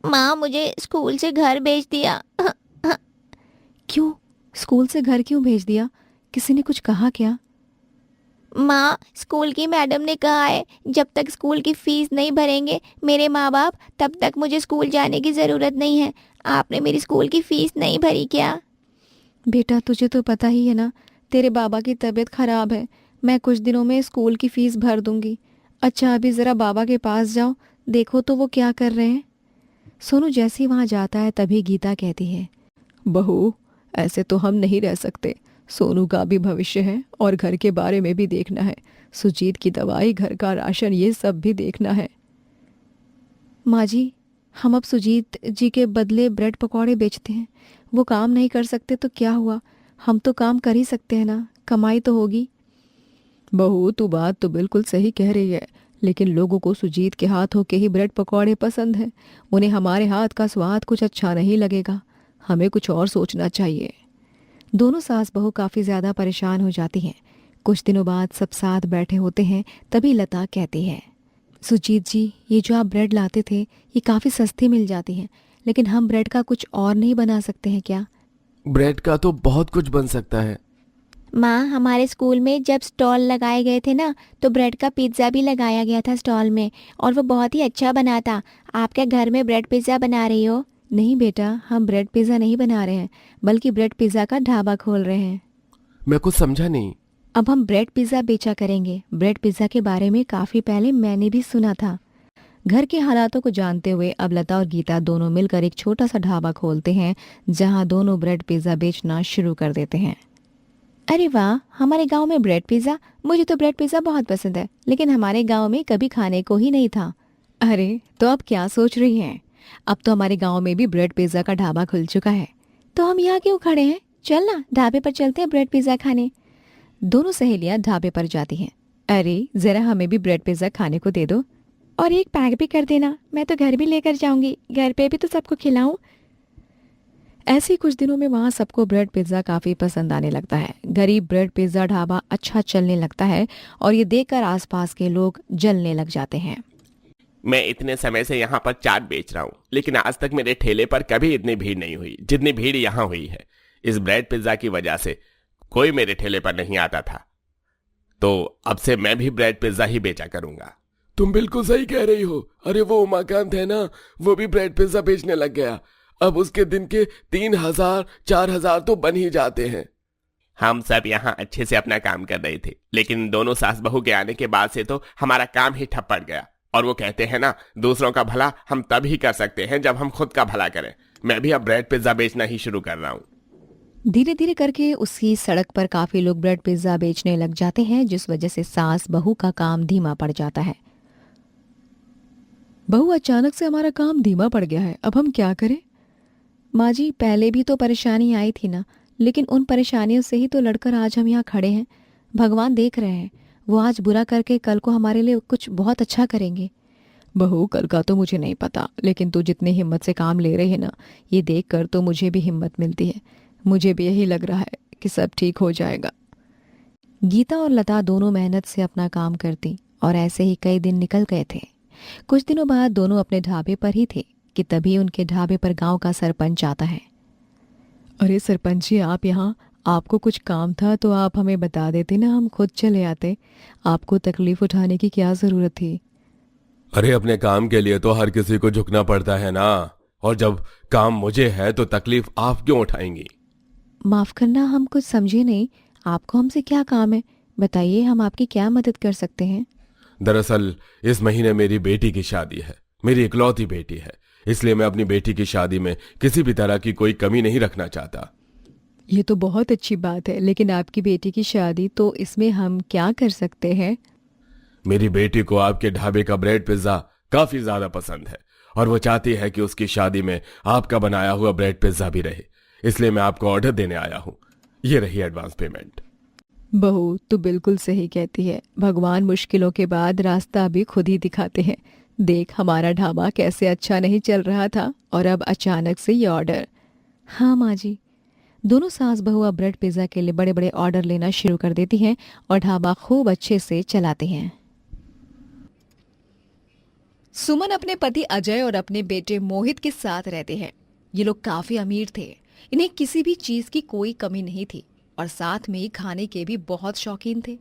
माँ, मुझे स्कूल से घर भेज दिया। क्यों? स्कूल से घर क्यों भेज दिया? किसी ने कुछ कहा क्या? माँ, स्कूल की मैडम ने कहा है जब तक स्कूल की फीस नहीं भरेंगे मेरे माँ बाप, तब तक मुझे स्कूल जाने की ज़रूरत नहीं है। आपने मेरी स्कूल की फीस नहीं भरी क्या? बेटा, तुझे तो पता ही है ना, तेरे बाबा की तबीयत खराब है। मैं कुछ दिनों में स्कूल की फीस भर दूंगी। अच्छा, अभी ज़रा बाबा के पास जाओ, देखो तो वो क्या कर रहे हैं। सोनू जैसे ही वहाँ जाता है तभी गीता कहती है, बहू, ऐसे तो हम नहीं रह सकते। सोनू का भी भविष्य है और घर के बारे में भी देखना है। सुजीत की दवाई, घर का राशन, ये सब भी देखना है। माँ जी, हम अब सुजीत जी के बदले ब्रेड पकौड़े बेचते हैं। वो काम नहीं कर सकते तो क्या हुआ, हम तो काम कर ही सकते हैं ना, कमाई तो होगी। बहू, तू बात तो बिल्कुल सही कह रही है, लेकिन लोगों को सुजीत के हाथों के ही ब्रेड पकौड़े पसंद हैं। उन्हें हमारे हाथ का स्वाद कुछ अच्छा नहीं लगेगा। हमें कुछ और सोचना चाहिए। दोनों सास बहू काफ़ी ज़्यादा परेशान हो जाती हैं। कुछ दिनों बाद सब साथ बैठे होते हैं, तभी लता कहती है, सुजीत जी, ये जो आप ब्रेड लाते थे ये काफ़ी सस्ती मिल जाती हैं, लेकिन हम ब्रेड का कुछ और नहीं बना सकते हैं क्या? ब्रेड का तो बहुत कुछ बन सकता है। माँ, हमारे स्कूल में जब स्टॉल लगाए गए थे ना, तो ब्रेड का पिज़्ज़ा भी लगाया गया था स्टॉल में, और वो बहुत ही अच्छा बना था। आप क्या घर में ब्रेड पिज़्ज़ा बना रही हो? नहीं बेटा, हम ब्रेड पिज़्ज़ा नहीं बना रहे हैं, बल्कि ब्रेड पिज़्ज़ा का ढाबा खोल रहे हैं। मैं कुछ समझा नहीं। अब हम ब्रेड पिज़्ज़ा बेचा करेंगे। ब्रेड पिज़्ज़ा के बारे में काफ़ी पहले मैंने भी सुना था। घर के हालातों को जानते हुए अब लता और गीता दोनों मिलकर एक छोटा सा ढाबा खोलते हैं, जहां दोनों ब्रेड पिज़्ज़ा बेचना शुरू कर देते हैं। अरे वाह, हमारे गांव में ब्रेड पिज़्ज़ा! मुझे तो ब्रेड पिज़्ज़ा बहुत पसंद है, लेकिन हमारे गांव में कभी खाने को ही नहीं था। अरे, तो अब क्या सोच रही हैं? अब तो हमारे गांव में भी ब्रेड पिज़्ज़ा का ढाबा खुल चुका है, तो हम यहाँ क्यों खड़े हैं? चल ना, ढाबे पर चलते हैं ब्रेड पिज़्ज़ा खाने। दोनों सहेलियां ढाबे पर जाती हैं। अरे, ज़रा हमें भी ब्रेड पिज़्ज़ा खाने को दे दो, और एक पैक भी कर देना, मैं तो घर भी लेकर जाऊंगी, घर पे भी तो सबको खिलाऊं। ऐसे ही कुछ दिनों में वहाँ सबको ब्रेड पिज़्ज़ा काफ़ी पसंद आने लगता है। गरीब ब्रेड पिज़्ज़ा ढाबा अच्छा चलने लगता है, और ये देखकर आसपास के लोग जलने लग जाते हैं। मैं इतने समय से यहाँ पर चाट बेच रहा हूँ, लेकिन आज तक मेरे ठेले पर कभी इतनी भीड़ नहीं हुई जितनी भीड़ यहाँ हुई है। इस ब्रेड पिज़्ज़ा की वजह से कोई मेरे ठेले पर नहीं आता था, तो अब से मैं भी ब्रेड पिज़्ज़ा ही बेचा करूंगा। तुम बिल्कुल सही कह रही हो। अरे, वो उमाकांत है ना, वो भी ब्रेड पिज़्ज़ा बेचने लग गया। अब उसके दिन के 3,000 4,000 तो बन ही जाते हैं। हम सब यहाँ अच्छे से अपना काम कर रहे थे, लेकिन दोनों सास बहू के आने के बाद से तो हमारा काम ही ठप पड़ गया। और वो कहते हैं ना, दूसरों का भला हम तब ही कर सकते हैं जब हम खुद का भला करें। मैं भी अब ब्रेड पिज्जा बेचना ही शुरू कर रहा हूँ। धीरे धीरे करके उसकी सड़क पर काफी लोग ब्रेड पिज्जा बेचने लग जाते हैं, जिस वजह से सास बहू का काम धीमा पड़ जाता है। बहू, अचानक से हमारा काम धीमा पड़ गया है, अब हम क्या करें? माँ जी, पहले भी तो परेशानी आई थी ना, लेकिन उन परेशानियों से ही तो लड़कर आज हम यहाँ खड़े हैं। भगवान देख रहे हैं, वो आज बुरा करके कल को हमारे लिए कुछ बहुत अच्छा करेंगे। बहू, कल का तो मुझे नहीं पता, लेकिन तू जितनी हिम्मत से काम ले रही है ना, ये देख कर तो मुझे भी हिम्मत मिलती है। मुझे भी यही लग रहा है कि सब ठीक हो जाएगा। गीता और लता दोनों मेहनत से अपना काम करती और ऐसे ही कई दिन निकल गए थे। कुछ दिनों बाद दोनों अपने ढाबे पर ही थे कि तभी उनके ढाबे पर गांव का सरपंच आता है। अरे सरपंच जी, आप यहाँ, आपको कुछ काम था तो आप हमें बता देते ना, हम खुद चले आते। आपको तकलीफ उठाने की क्या जरूरत थी? अरे अपने काम के लिए तो हर किसी को झुकना पड़ता है ना, और जब काम मुझे है तो तकलीफ आप क्यों उठाएंगी? माफ करना, हम कुछ समझे नहीं। आपको हमसे क्या काम है, बताइए, हम आपकी क्या मदद कर सकते हैं? दरअसल इस महीने मेरी बेटी की शादी है, मेरी इकलौती बेटी है, इसलिए मैं अपनी बेटी की शादी में किसी भी तरह की कोई कमी नहीं रखना चाहता। ये तो बहुत अच्छी बात है, लेकिन आपकी बेटी की शादी, तो इसमें हम क्या कर सकते हैं? मेरी बेटी को आपके ढाबे का ब्रेड पिज्जा काफी ज्यादा पसंद है और वो चाहती है कि उसकी शादी में आपका बनाया हुआ ब्रेड पिज्जा भी रहे, इसलिए मैं आपको ऑर्डर देने आया हूँ। ये रही एडवांस पेमेंट। बहू, तू बिल्कुल सही कहती है। भगवान मुश्किलों के बाद रास्ता भी खुद ही दिखाते हैं। देख, हमारा ढाबा कैसे अच्छा नहीं चल रहा था और अब अचानक से ये ऑर्डर। हाँ माँ जी। दोनों सास बहू अब ब्रेड पिज्जा के लिए बड़े बड़े ऑर्डर लेना शुरू कर देती हैं और ढाबा खूब अच्छे से चलाते हैं। सुमन अपने पति अजय और अपने बेटे मोहित के साथ रहते हैं। ये लोग काफी अमीर थे, इन्हें किसी भी चीज की कोई कमी नहीं थी और साथ में ही खाने के भी बहुत शौकीन थे।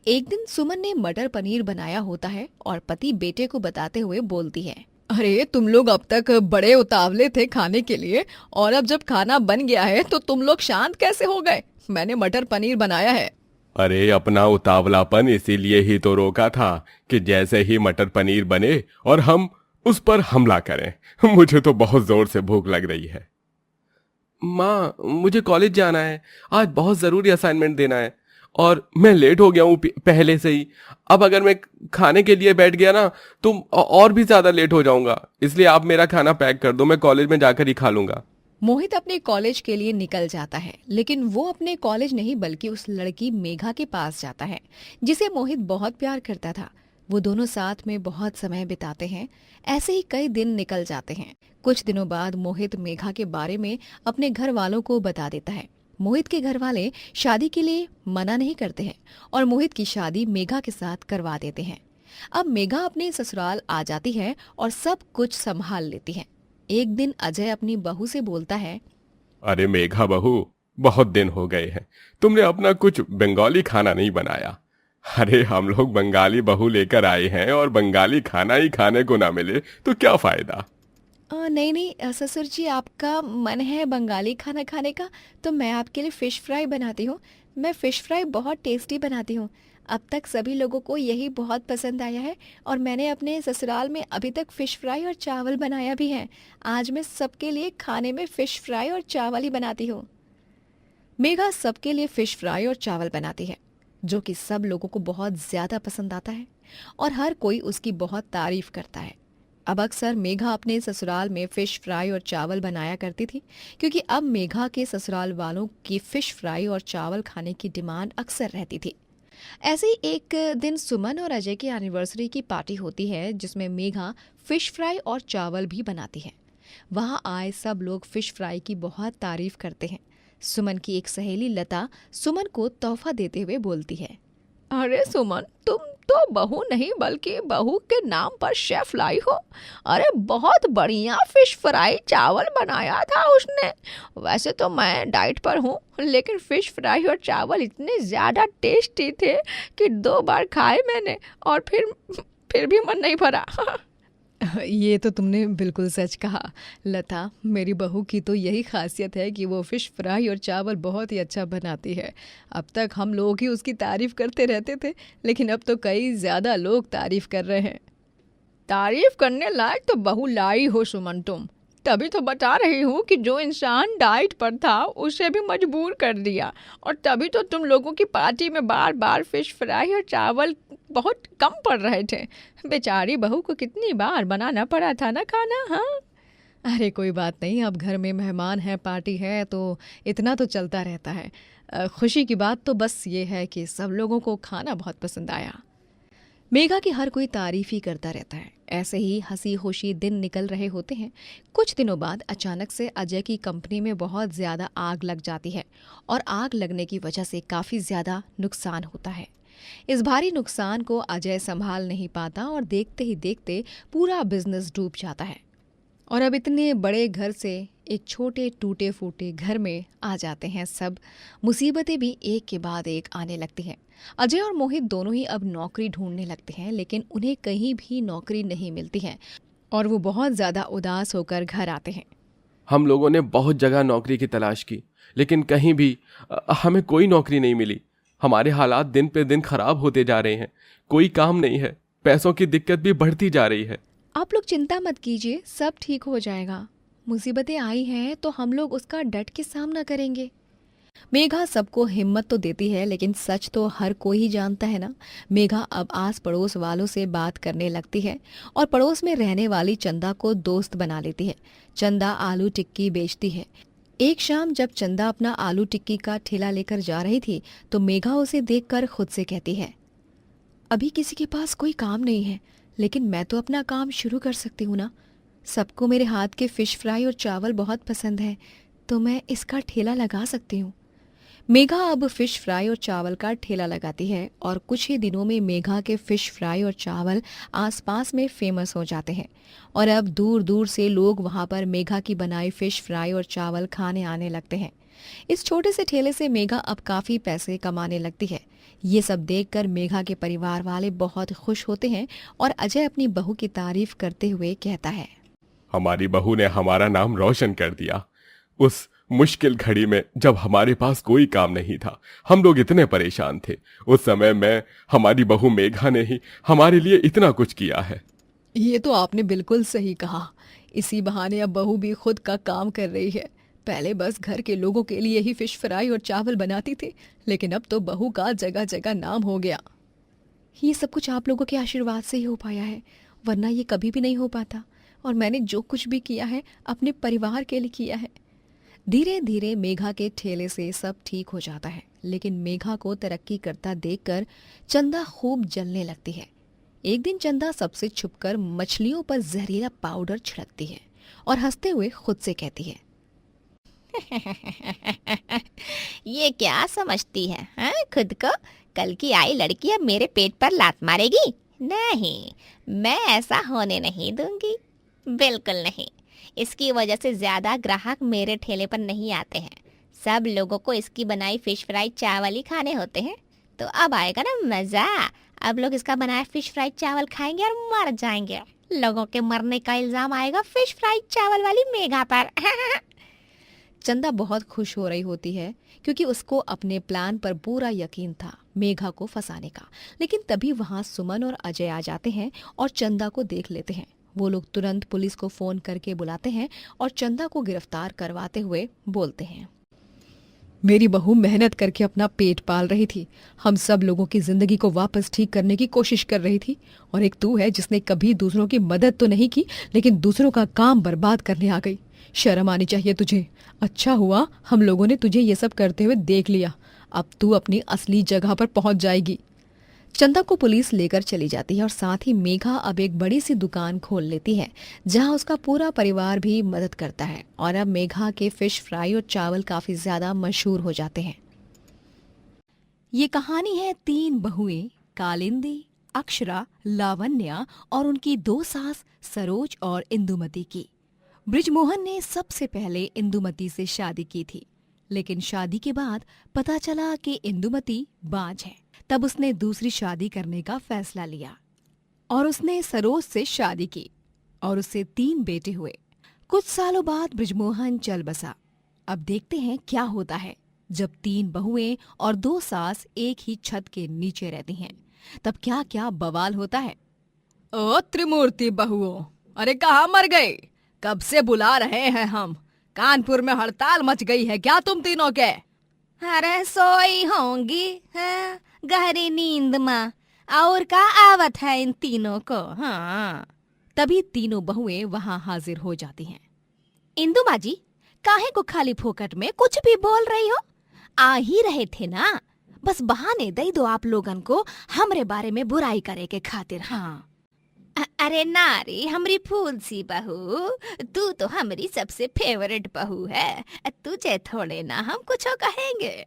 एक दिन सुमन ने मटर पनीर बनाया होता है और पति बेटे को बताते हुए बोलती है, अरे तुम लोग अब तक बड़े उतावले थे खाने के लिए, और अब जब खाना बन गया है तो तुम लोग शांत कैसे हो गए? मैंने मटर पनीर बनाया है। अरे अपना उतावलापन इसीलिए ही तो रोका था कि जैसे ही मटर पनीर बने और हम उस पर हमला करें। मुझे तो बहुत जोर से भूख लग रही है। माँ, मुझे कॉलेज जाना है, आज बहुत जरूरी असाइनमेंट देना है और मैं लेट हो गया हूँ पहले से ही। अब अगर मैं खाने के लिए बैठ गया ना तो और भी ज्यादा लेट हो जाऊंगा, इसलिए आप मेरा खाना पैक कर दो, मैं कॉलेज में जाकर ही खा लूंगा। मोहित अपने कॉलेज के लिए निकल जाता है, लेकिन वो अपने कॉलेज नहीं बल्कि उस लड़की मेघा के पास जाता है जिसे मोहित बहुत प्यार करता था। वो दोनों साथ में बहुत समय बिताते हैं। ऐसे ही कई दिन निकल जाते हैं। कुछ दिनों बाद मोहित मेघा के बारे में अपने घर वालों को बता देता है। मोहित के घर वाले शादी के लिए मना नहीं करते हैं और मोहित की शादी मेघा के साथ करवा देते हैं। अब मेघा अपने ससुराल आ जाती है और सब कुछ संभाल लेती है। एक दिन अजय अपनी बहू से बोलता है, अरे मेघा बहू, बहुत दिन हो गए हैं, तुमने अपना कुछ बंगाली खाना नहीं बनाया। अरे हम लोग बंगाली बहू लेकर आए हैं और बंगाली खाना ही खाने को ना मिले तो क्या फायदा? नहीं ससुर जी, आपका मन है बंगाली खाना खाने का तो मैं आपके लिए फिश फ्राई बनाती हूँ। मैं फिश फ्राई बहुत टेस्टी बनाती हूँ। अब तक सभी लोगों को यही बहुत पसंद आया है और मैंने अपने ससुराल में अभी तक फिश फ्राई और चावल बनाया भी है। आज मैं सबके लिए खाने में फिश फ्राई और चावल ही बनाती हूँ। मेघा सबके लिए फिश फ्राई और चावल बनाती है, जो कि सब लोगों को बहुत ज्यादा पसंद आता है और हर कोई उसकी बहुत तारीफ करता है। अब अक्सर मेघा अपने ससुराल में फिश फ्राई और चावल बनाया करती थी, क्योंकि अब मेघा के ससुराल वालों की फिश फ्राई और चावल खाने की डिमांड अक्सर रहती थी। ऐसे ही एक दिन सुमन और अजय की एनिवर्सरी की पार्टी होती है, जिसमें मेघा फिश फ्राई और चावल भी बनाती है। वहां आए सब लोग फिश फ्राई की बहुत तारीफ करते हैं। सुमन की एक सहेली लता सुमन को तोहफा देते हुए बोलती है, अरे सुमन, तुम तो बहू नहीं बल्कि बहू के नाम पर शेफ लाई हो। अरे बहुत बढ़िया फिश फ्राई चावल बनाया था उसने। वैसे तो मैं डाइट पर हूँ, लेकिन फिश फ्राई और चावल इतने ज़्यादा टेस्टी थे कि 2 बार खाए मैंने और फिर भी मन नहीं भरा। ये तो तुमने बिल्कुल सच कहा लता। मेरी बहू की तो यही खासियत है कि वो फिश फ्राई और चावल बहुत ही अच्छा बनाती है। अब तक हम लोग ही उसकी तारीफ करते रहते थे, लेकिन अब तो कई ज़्यादा लोग तारीफ कर रहे हैं। तारीफ करने लायक तो बहू लाई हो सुमन तुम। तभी तो बता रही हूँ कि जो इंसान डाइट पर था उसे भी मजबूर कर दिया, और तभी तो तुम लोगों की पार्टी में बार बार फिश फ्राई और चावल बहुत कम पड़ रहे थे। बेचारी बहू को कितनी बार बनाना पड़ा था ना खाना। हाँ, अरे कोई बात नहीं, अब घर में मेहमान है, पार्टी है, तो इतना तो चलता रहता है। खुशी की बात तो बस ये है कि सब लोगों को खाना बहुत पसंद आया। मेघा की हर कोई तारीफ ही करता रहता है। ऐसे ही हंसी खुशी दिन निकल रहे होते हैं। कुछ दिनों बाद अचानक से अजय की कंपनी में बहुत ज़्यादा आग लग जाती है, और आग लगने की वजह से काफ़ी ज़्यादा नुकसान होता है। इस भारी नुकसान को अजय संभाल नहीं पाता और देखते ही देखते पूरा बिजनेस डूब जाता है। और अब इतने बड़े घर से एक छोटे टूटे फूटे घर में आ जाते हैं सब। मुसीबतें भी एक के बाद एक आने लगती हैं। अजय और मोहित दोनों ही अब नौकरी ढूंढने लगते हैं, लेकिन उन्हें कहीं भी नौकरी नहीं मिलती है और वो बहुत ज़्यादा उदास होकर घर आते हैं। हम लोगों ने बहुत जगह नौकरी की तलाश की, लेकिन कहीं भी हमें कोई नौकरी नहीं मिली। हमारे हालात दिन पे दिन खराब होते जा रहे हैं, कोई काम नहीं है, पैसों की दिक्कत भी बढ़ती जा रही है। आप लोग चिंता मत कीजिए, सब ठीक हो जाएगा। मुसीबतें आई हैं तो हम लोग उसका डट के सामना करेंगे। मेघा सबको हिम्मत तो देती है, लेकिन सच तो हर कोई ही जानता है ना। मेघा अब आस पड़ोस वालों से बात करने लगती है और पड़ोस में रहने वाली चंदा को दोस्त बना लेती है। चंदा आलू टिक्की बेचती है। एक शाम जब चंदा अपना आलू टिक्की का ठेला लेकर जा रही थी तो मेघा उसे देखकर खुद से कहती है, अभी किसी के पास कोई काम नहीं है, लेकिन मैं तो अपना काम शुरू कर सकती हूँ ना। सबको मेरे हाथ के फिश फ्राई और चावल बहुत पसंद है, तो मैं इसका ठेला लगा सकती हूँ। मेघा अब फिश फ्राई और चावल का ठेला लगाती है और कुछ ही दिनों में मेघा के फिश फ्राई और चावल आसपास में फेमस हो जाते हैं और अब दूर दूर से लोग वहाँ पर मेघा की बनाई फिश फ्राई और चावल खाने आने लगते हैं। इस छोटे से ठेले से मेघा अब काफ़ी पैसे कमाने लगती है। ये सब देखकर मेघा के परिवार वाले बहुत खुश होते हैं और अजय अपनी बहू की तारीफ करते हुए कहता है, हमारी बहू ने हमारा नाम रोशन कर दिया। उस मुश्किल घड़ी में जब हमारे पास कोई काम नहीं था, हम लोग इतने परेशान थे, उस समय में हमारी बहू मेघा ने ही हमारे लिए इतना कुछ किया है। ये तो आपने बिल्कुल सही कहा। इसी बहाने अब बहू भी खुद का काम कर रही है। पहले बस घर के लोगों के लिए ही फिश फ्राई और चावल बनाती थी, लेकिन अब तो बहू का जगह जगह नाम हो गया। ये सब कुछ आप लोगों के आशीर्वाद से ही हो पाया है, वरना ये कभी भी नहीं हो पाता। और मैंने जो कुछ भी किया है अपने परिवार के लिए किया है। धीरे धीरे मेघा के ठेले से सब ठीक हो जाता है, लेकिन मेघा को तरक्की करता देखकर चंदा खूब जलने लगती है। एक दिन चंदा सबसे छुपकर मछलियों पर जहरीला पाउडर छिड़कती है और हंसते हुए खुद से कहती है, ये क्या समझती है हाँ खुद को? कल की आई लड़की अब मेरे पेट पर लात मारेगी? नहीं, मैं ऐसा होने नहीं दूंगी, बिल्कुल नहीं। इसकी वजह से ज्यादा ग्राहक मेरे ठेले पर नहीं आते हैं। सब लोगों को इसकी बनाई फिश फ्राई चावल ही खाने होते हैं। तो अब आएगा ना मजा। अब लोग इसका बनाया फिश फ्राई चावल खाएंगे और मर जाएंगे। लोगों के मरने का इल्जाम आएगा फिश फ्राई चावल वाली मेघा पर। चंदा बहुत खुश हो रही होती है क्योंकि उसको अपने प्लान पर पूरा यकीन था मेघा को फंसाने का। लेकिन तभी वहां सुमन और अजय आ जाते हैं और चंदा को देख लेते हैं। वो लोग तुरंत पुलिस को फोन करके बुलाते हैं और चंदा को गिरफ्तार करवाते हुए बोलते हैं, मेरी बहू मेहनत करके अपना पेट पाल रही थी, हम सब लोगों की जिंदगी को वापस ठीक करने की कोशिश कर रही थी, और एक तू है जिसने कभी दूसरों की मदद तो नहीं की लेकिन दूसरों का काम बर्बाद करने आ गई। शर्म आनी चाहिए तुझे। अच्छा हुआ हम लोगों ने तुझे ये सब करते हुए देख लिया। अब तू अपनी असली जगह पर पहुंच जाएगी। चंदा को पुलिस लेकर चली जाती है और साथ ही मेघा अब एक बड़ी सी दुकान खोल लेती है जहां उसका पूरा परिवार भी मदद करता है और अब मेघा के फिश फ्राई और चावल काफी ज्यादा मशहूर हो जाते हैं। ये कहानी है 3 बहुएं कालिंदी, अक्षरा, लावण्या और उनकी 2 सास सरोज और इंदुमती की। बृजमोहन ने सबसे पहले इंदुमती से शादी की थी, लेकिन शादी के बाद पता चला कि इंदुमती बांझ है। तब उसने दूसरी शादी करने का फैसला लिया और उसने सरोज से शादी की। और उससे 3 बेटे हुए। कुछ सालों बाद बृजमोहन चल बसा। अब देखते हैं क्या होता है जब 3 बहुएं और 2 सास एक ही छत के नीचे रहती हैं। तब क्या क्या बवाल होता है। ओ त्रिमूर्ति बहुओं, अरे कहाँ मर गए? कब से बुला रहे हैं हम। कानपुर में हड़ताल मच गई है क्या तुम तीनों के? अरे सोई होंगी हाँ, गहरी नींद में। और का आवत है इन तीनों को? हाँ। तभी तीनों बहुएं वहां हाजिर हो जाती हैं। इंदु माँ जी, काहे को खाली फोकट में कुछ भी बोल रही हो? आ ही रहे थे ना, बस बहाने दे दो आप लोगन को हमरे बारे में बुराई करे के खातिर। हाँ। अरे नारी हमरी फूल सी बहू, तू तो हमरी सबसे फेवरेट बहू है, तुझे थोड़े ना हम कुछ कहेंगे।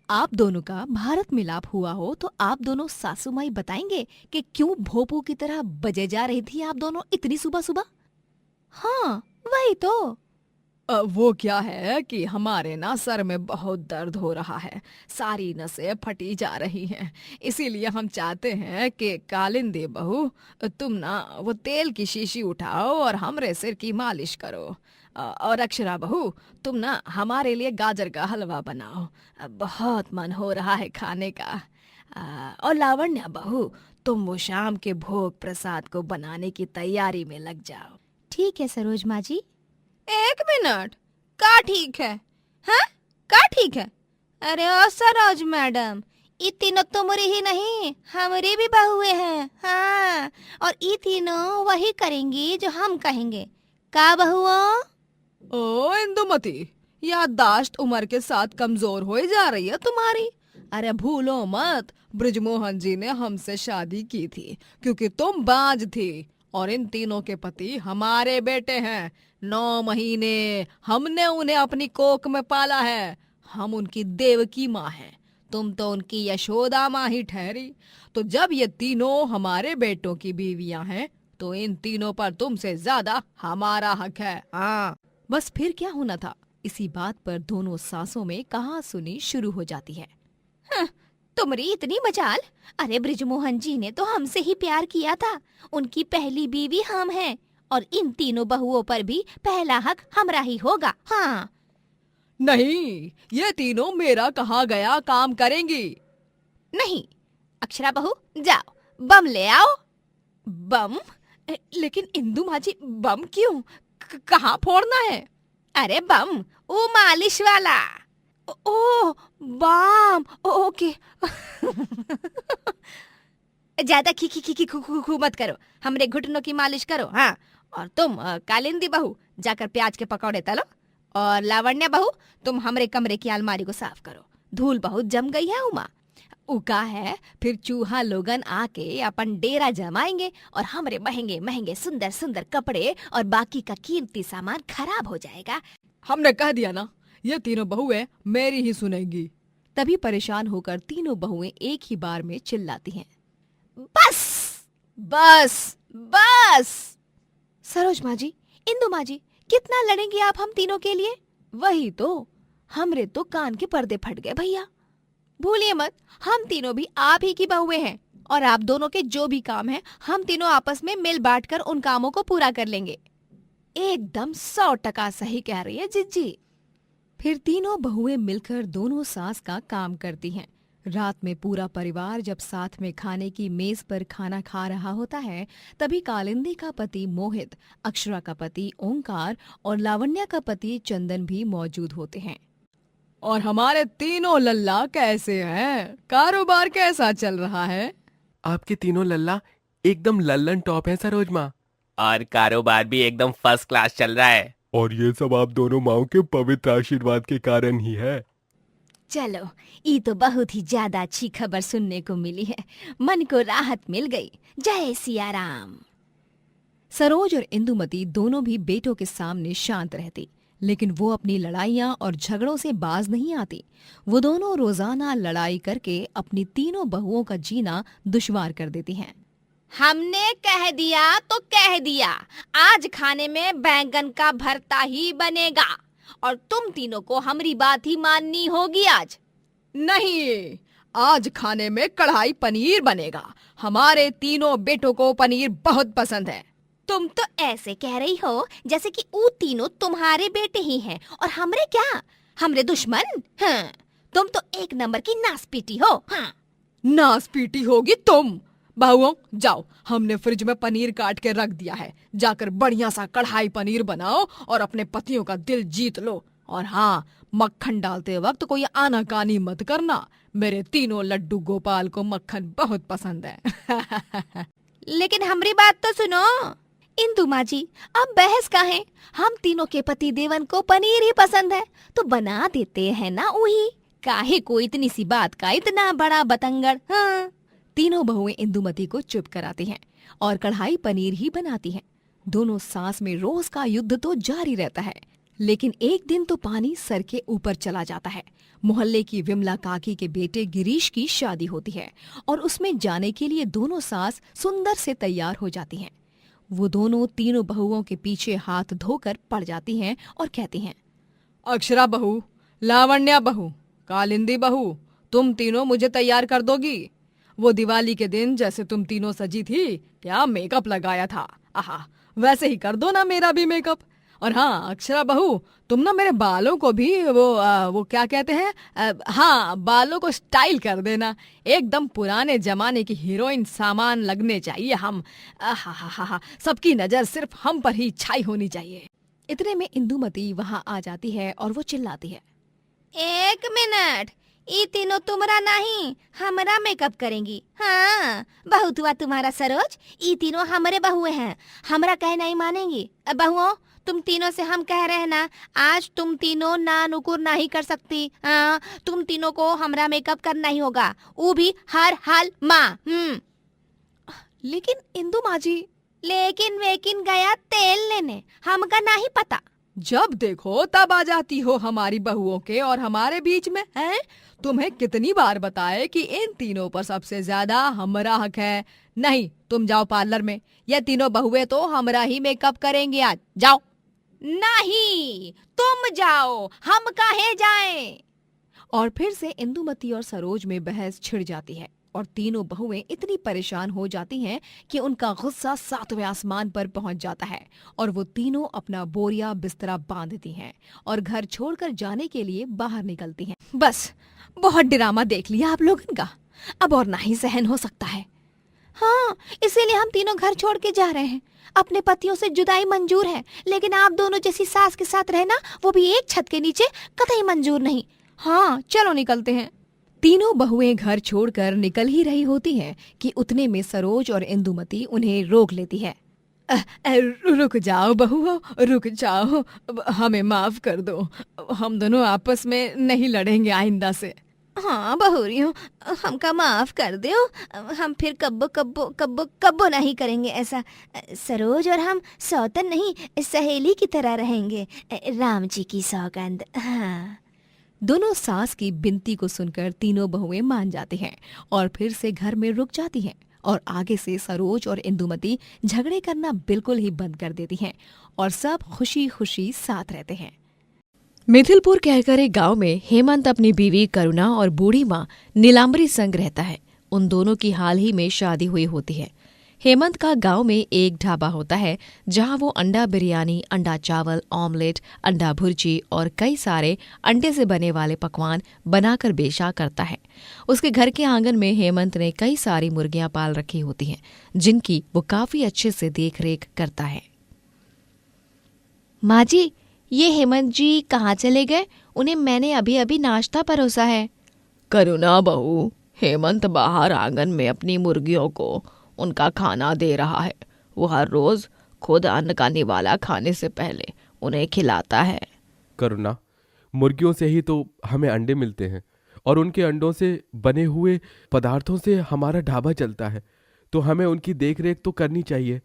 आप दोनों का भारत मिलाप हुआ हो तो आप दोनों सासू माई बताएंगे कि क्यों भोपू की तरह बजे जा रही थी आप दोनों इतनी सुबह सुबह। हाँ वही तो। वो क्या है कि हमारे ना सर में बहुत दर्द हो रहा है, सारी नसें फटी जा रही हैं, इसीलिए हम चाहते हैं कि कालिंदी बहू तुम ना वो तेल की शीशी उठाओ और हमरे सिर की मालिश करो। और अक्षरा बहू तुम ना हमारे लिए गाजर का हलवा बनाओ, बहुत मन हो रहा है खाने का। और लावण्या बहू तुम वो शाम के भोग प्रसाद को बनाने की तैयारी में लग जाओ। ठीक है सरोज माँ जी। 1 मिनट, का ठीक है? हाँ का ठीक है? अरे ओ सरोज मैडम, ये तीनों तुम्हारी ही नहीं हमारी भी बहुएं हैं। हाँ, और ये तीनों वही करेंगी जो हम कहेंगे। का बहुओं? ओ इंदुमती, याददाश्त उम्र के साथ कमजोर हो जा रही है तुम्हारी। अरे भूलो मत, बृजमोहन जी ने हमसे शादी की थी क्योंकि तुम बाज थी, और इन तीनों के पति हमारे बेटे हैं। 9 महीने हमने उन्हें अपनी कोख में पाला है। हम उनकी देवकी माँ हैं, तुम तो उनकी यशोदा माँ ही ठहरी। तो जब ये तीनों हमारे बेटों की बीवियां हैं तो इन तीनों पर तुमसे ज्यादा हमारा हक है। हाँ, बस फिर क्या होना था। इसी बात पर दोनों सासों में कहासुनी शुरू हो जाती है। हाँ, तुम्हारी इतनी मजाल। अरे बृजमोहन जी ने तो हमसे ही प्यार किया था, उनकी पहली बीवी हम हैं, और इन तीनों बहुओं पर भी पहला हक हमरा ही होगा। हाँ। नहीं, ये तीनों मेरा कहा गया काम करेंगी। नहीं, अक्षरा बहू जाओ बम ले आओ। बम? लेकिन इंदु माँ जी बम क्यों? कहाँ फोड़ना है? अरे बम, वो मालिश वाला। ओ बम, ओके। ज्यादा खी खी खी खी खू खू खू मत करो, हमरे घुटनों की मालिश करो। हाँ, और तुम कालिंदी बहू जाकर प्याज के पकौड़े तलो, और लावण्या बहू तुम हमरे कमरे की अलमारी को साफ करो, धूल बहुत जम गई है उमा। उका है फिर चूहा लोगन आके अपन डेरा जमाएंगे और हमरे महंगे महंगे सुंदर सुंदर कपड़े और बाकी का कीमती सामान खराब हो जाएगा। हमने कह दिया ना, ये तीनों बहुएं मेरी ही सुनेंगी। तभी परेशान होकर तीनों बहुएं एक ही बार में चिल्लाती हैं, बस बस बस। सरोज माँ जी, इंदु माँ जी, कितना लड़ेंगी आप हम तीनों के लिए? वही तो, हमरे तो कान के पर्दे फट गए भैया। भूलिए मत, हम तीनों भी आप ही की बहुएं हैं, और आप दोनों के जो भी काम है हम तीनों आपस में मिल बांट कर उन कामों को पूरा कर लेंगे। एकदम 100% सही कह रही है जिज्जी। फिर तीनों बहुएं मिलकर दोनों सास का काम करती हैं। रात में पूरा परिवार जब साथ में खाने की मेज पर खाना खा रहा होता है, तभी कालिंदी का पति मोहित, अक्षरा का पति ओंकार और लावण्या का पति चंदन भी मौजूद होते हैं। और हमारे तीनों लल्ला कैसे हैं? कारोबार कैसा चल रहा है? आपके तीनों लल्ला एकदम लल्लन टॉप है सरोज माँ। और कारोबार भी एकदम फर्स्ट क्लास चल रहा है। और ये सब आप दोनों माओं के पवित्र आशीर्वाद के कारण ही है। चलो, ये तो बहुत ही ज्यादा अच्छी खबर सुनने को मिली है, मन को राहत मिल गई। जय सिया राम। सरोज और इंदुमती दोनों भी बेटों के सामने शांत रहती, लेकिन वो अपनी लड़ाइयाँ और झगड़ों से बाज नहीं आती। वो दोनों रोजाना लड़ाई करके अपनी तीनों बहुओं का जीना दुश्वार कर देती हैं। हमने कह दिया तो कह दिया, आज खाने में बैंगन का भरता ही बनेगा, और तुम तीनों को हमारी बात ही माननी होगी आज। नहीं, आज खाने में कढ़ाई पनीर बनेगा। हमारे तीनों बेटों को पनीर बहुत पसंद है। तुम तो ऐसे कह रही हो जैसे कि वो तीनों तुम्हारे बेटे ही हैं और हमरे क्या, हमरे दुश्मन। हाँ, तुम तो एक नंबर की नासपीटी हो। हाँ, नास पीटी होगी तुम। बहुओं जाओ, हमने फ्रिज में पनीर काट के रख दिया है, जाकर बढ़िया सा कढ़ाई पनीर बनाओ और अपने पतियों का दिल जीत लो। और हाँ, मक्खन डालते वक्त कोई आनाकानी मत करना, मेरे तीनों लड्डू गोपाल को मक्खन बहुत पसंद है। लेकिन हमारी बात तो सुनो इंदु माँ जी, अब बहस का है, हम तीनों के पति देवन को पनीर ही पसंद है तो बना देते हैं ना वही, काहे को इतनी सी बात का इतना बड़ा बतंगड़। हाँ। तीनों बहुएं इंदुमती को चुप कराती हैं और कढ़ाई पनीर ही बनाती हैं। दोनों सास में रोज का युद्ध तो जारी रहता है, लेकिन एक दिन तो पानी सर के ऊपर चला जाता है। मोहल्ले की विमला काकी के बेटे गिरीश की शादी होती है और उसमें जाने के लिए दोनों सास सुंदर से तैयार हो जाती हैं। वो दोनों तीनों बहुओं के पीछे हाथ धोकर पड़ जाती हैं और कहती हैं, अक्षरा बहू, लावण्या बहू, कालिंदी बहू, तुम तीनों मुझे तैयार कर दोगी? वो दिवाली के दिन जैसे तुम तीनों सजी थी, क्या मेकअप लगाया था, आहा, वैसे ही कर दो ना मेरा भी मेकअप। और हाँ अक्षरा बहू, तुम ना मेरे बालों को भी वो क्या कहते हैं, हाँ, बालों को स्टाइल कर देना, एकदम पुराने जमाने की हीरोइन सामान लगने चाहिए हम। हा, सबकी नजर सिर्फ हम पर ही छाई होनी चाहिए। इतने में इंदुमती वहाँ आ जाती है और वो चिल्लाती है, एक मिनट, ये तीनों तुमरा नहीं हमारा मेकअप करेंगी। हाँ, बहुत हुआ तुम्हारा सरोज, ये तीनों हमारे बहुए हैं, हमारा कहना नहीं मानेंगी। बहुओं, तुम तीनों से हम कह रहे हैं ना, आज तुम तीनों ना नुकुर नहीं कर सकती। हाँ, तुम तीनों को हमारा मेकअप करना ही होगा, वो भी हर हाल माँ। लेकिन इंदु माँ जी। लेकिन वेकिन गया तेल लेने, हमका नहीं पता। जब देखो तब आ जाती हो हमारी बहुओं के और हमारे बीच में, हैं? तुम्हें कितनी बार बताए कि इन तीनों पर सबसे ज्यादा हमारा हक है। नहीं, तुम जाओ पार्लर में, ये तीनों बहुएं तो हमारा ही मेकअप करेंगे आज, जाओ। नहीं, तुम जाओ, हम काहे जाएं? और फिर से इंदुमती और सरोज में बहस छिड़ जाती है और तीनों बहुएं इतनी परेशान हो जाती हैं कि उनका गुस्सा सातवें आसमान पर पहुंच जाता है और वो तीनों अपना बोरिया बिस्तरा बांधती हैं और घर छोड़कर जाने के लिए बाहर निकलती हैं। बस, बहुत ड्रामा देख लिया आप लोगों का, अब और ना ही सहन हो सकता है। हाँ, इसीलिए हम तीनों घर छोड़ के जा रहे हैं। अपने पतियों से जुदाई मंजूर है, लेकिन आप दोनों जैसी सास के साथ रहना, वो भी एक छत के नीचे, कतई मंजूर नहीं। हाँ, चलो निकलते हैं। तीनों बहुएं घर छोड़कर निकल ही रही होती हैं कि उतने में सरोज और इंदुमती उन्हें रोक लेती है। रुक जाओ बहुओं, रुक जाओ, हमें माफ कर दो, हम दोनों आपस में नहीं लड़ेंगे आइंदा से। हाँ बहुरियों, हमका माफ कर दो, हम फिर कब्बो कब्बो कब्बो कब्बो नहीं करेंगे ऐसा। सरोज और हम सौतन नहीं, सहेली की तरह रहेंगे, राम जी की सौगंध। हाँ। दोनों सास की बिनती को सुनकर तीनों बहुएं मान जाती हैं और फिर से घर में रुक जाती हैं और आगे से सरोज और इंदुमती झगड़े करना बिल्कुल ही बंद कर देती हैं और सब खुशी खुशी साथ रहते हैं। मिथिलपुर कहकर एक गांव में हेमंत अपनी बीवी करुणा और बूढ़ी माँ नीलांबरी संग रहता है। उन दोनों की हाल ही में शादी हुई होती है। हेमंत का गांव में एक ढाबा होता है जहां वो अंडा बिरयानी, अंडा चावल, ऑमलेट, अंडा भुर्जी और कई सारे अंडे से बने वाले पकवान बनाकर बेचा करता है। उसके घर के आंगन में हेमंत ने कई सारी मुर्गियां पाल रखी होती हैं, जिनकी वो काफी अच्छे से देखरेख करता है। माँ जी, ये हेमंत जी कहाँ चले गए? उन्हें मैंने अभी अभी नाश्ता परोसा है। करुणा बहू, हेमंत बाहर आंगन में अपनी मुर्गियों को उनका खाना दे रहा है। वो हर रोज खुद अन्न का निवाला खाने से पहले उन्हें खिलाता है। करुणा, मुर्गियों से ही तो हमें अंडे मिलते हैं और उनके अंडों से बने हुए पदार्थों से हमारा ढाबा चलता है, तो हमें उनकी देखरेख तो करनी चाहिए,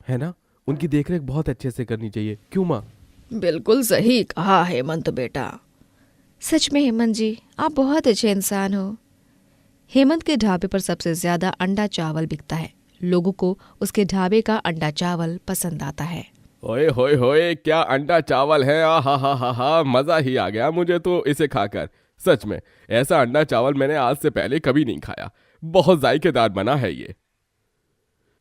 है ना? उनकी देखरेख बहुत अच्छे से करनी चाहिए, क्यों माँ? बिल्कुल सही कहा हेमंत बेटा। सच में हेमंत जी, आप बहुत अच्छे इंसान हो। हेमंत के ढाबे पर सबसे ज्यादा अंडा चावल बिकता है। लोगों को उसके ढाबे का अंडा चावल पसंद आता है। ओए होए होए, क्या अंडा चावल है! आ हा हा हा हा, मजा ही आ गया मुझे तो इसे खाकर। सच में ऐसा अंडा चावल मैंने आज से पहले कभी नहीं खाया। बहुत जायकेदार बना है ये।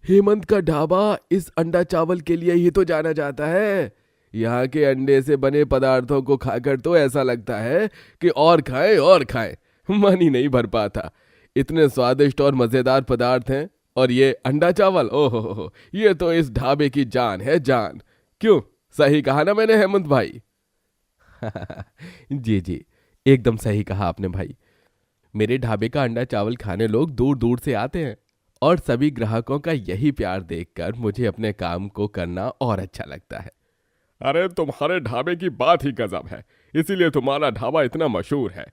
हेमंत का ढाबा इस अंडा चावल के लिए ही तो जाना जाता है। यहाँ के अंडे से बने पदार्थों को खाकर तो ऐसा लगता है कि और खाएं, मन ही नहीं भर पाता। इतने स्वादिष्ट और मजेदार पदार्थ हैं, और ये अंडा चावल, ओहो, ये तो इस ढाबे की जान है, जान। क्यों, सही कहा ना मैंने हेमंत भाई? जी, एकदम सही कहा आपने भाई। मेरे ढाबे का अंडा चावल खाने लोग दूर दूर से आते हैं, और सभी ग्राहकों का यही प्यार देखकर मुझे अपने काम को करना और अच्छा लगता है। अरे तुम्हारे ढाबे की बात ही गजब है, इसीलिए तुम्हारा ढाबा इतना मशहूर है।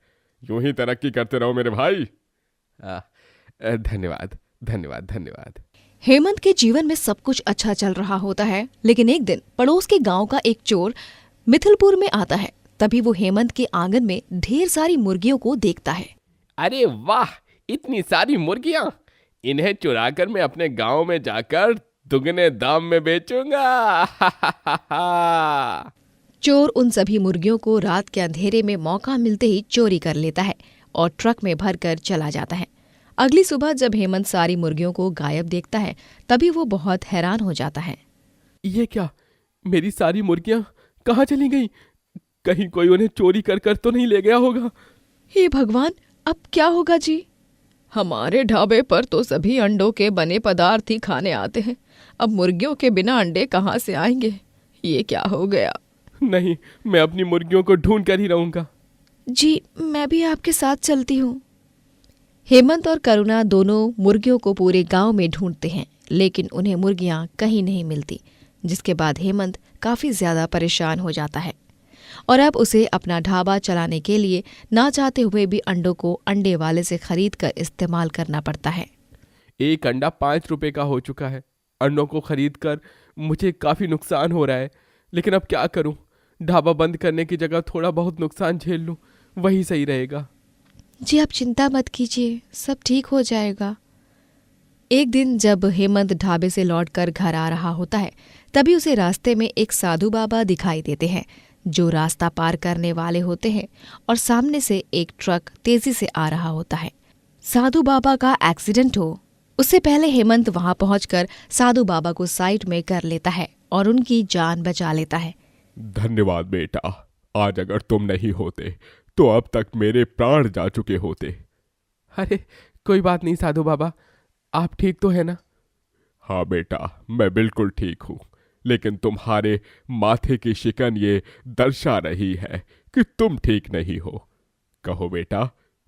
यूं ही तरक्की करते रहो मेरे भाई। धन्यवाद। हेमंत के जीवन में सब कुछ अच्छा चल रहा होता है, लेकिन एक दिन पड़ोस के गांव का एक चोर मिथिलपुर में आता है। तभी वो हेमंत के आंगन में ढेर सारी मुर्गियों को देखता है। अरे वाह, इतनी सारी मुर्गियां! इन्हें चुराकर मैं अपने गांव में जाकर दुगने दाम में बेचूंगा। चोर उन सभी मुर्गियों को रात के अंधेरे में मौका मिलते ही चोरी कर लेता है और ट्रक में भरकर चला जाता है। अगली सुबह जब हेमंत सारी मुर्गियों को गायब देखता है, तभी वो बहुत हैरान हो जाता है। ये क्या, मेरी सारी मुर्गियां कहाँ चली गई? कहीं कोई उन्हें चोरी कर तो नहीं ले गया होगा? हे भगवान, अब क्या होगा जी? हमारे ढाबे पर तो सभी अंडों के बने पदार्थ ही खाने आते हैं, अब मुर्गियों के बिना अंडे कहाँ से आएंगे? ये क्या हो गया? नहीं, मैं अपनी मुर्गियों को ढूंढ कर ही रहूंगा। जी, मैं भी आपके साथ चलती हूँ। हेमंत और करुणा दोनों मुर्गियों को पूरे गांव में ढूंढते हैं, लेकिन उन्हें मुर्गियां कहीं नहीं मिलती, जिसके बाद हेमंत काफी ज्यादा परेशान हो जाता है और अब उसे अपना ढाबा चलाने के लिए ना चाहते हुए भी अंडों को अंडे वाले से खरीद कर इस्तेमाल करना पड़ता है। एक अंडा 5 रुपए का हो चुका है। अंडों को खरीद कर मुझे काफी नुकसान हो रहा है, लेकिन अब क्या करूं? ढाबा बंद करने की जगह थोड़ा बहुत नुकसान झेल लूं, वही सही रहेगा। जी, आप चिंता मत कीजिए, सब ठीक हो जाएगा। एक दिन जब हेमंत ढाबे से लौटकर घर आ रहा होता है, तभी उसे रास्ते में एक साधु बाबा दिखाई देते हैं, जो रास्ता पार करने वाले होते हैं, और सामने से एक ट्रक तेजी से आ रहा होता है। साधु बाबा का एक्सीडेंट हो, उससे पहले हेमंत वहां पहुंचकर साधु बाबा को साइड में कर लेता है और उनकी जान बचा लेता है। धन्यवाद बेटा, आज अगर तुम नहीं होते तो अब तक मेरे प्राण जा चुके होते। अरे कोई बात नहीं साधु बाबा, आप ठीक तो है ना? हाँ बेटा, मैं बिल्कुल ठीक हूँ, लेकिन तुम्हारे माथे की शिकन ये दर्शा रही है कि तुम ठीक नहीं हो। कहो बेटा,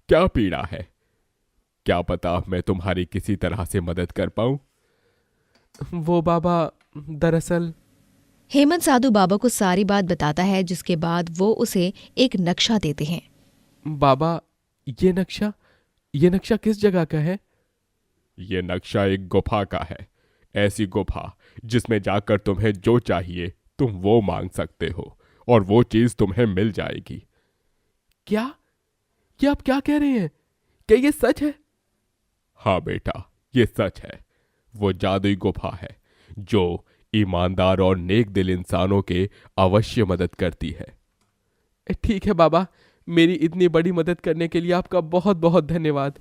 क्या पीड़ा है? क्या पता मैं तुम्हारी किसी तरह से मदद कर पाऊं? वो बाबा, दरअसल हेमंत साधु बाबा को सारी बात बताता है, जिसके बाद वो उसे एक नक्शा देते हैं। बाबा, ये नक्शा किस जगह का है? ये नक्शा एक गुफा का है, ऐसी गुफा जिसमें जाकर तुम्हें जो चाहिए तुम वो मांग सकते हो और वो चीज तुम्हें मिल जाएगी। क्या? ये आप क्या कह रहे हैं? क्या ये सच है? हाँ बेटा, ये सच है। वो जादुई गुफा है जो ईमानदार और नेक दिल इंसानों के अवश्य मदद करती है। ठीक है बाबा, मेरी इतनी बड़ी मदद करने के लिए आपका बहुत बहुत धन्यवाद।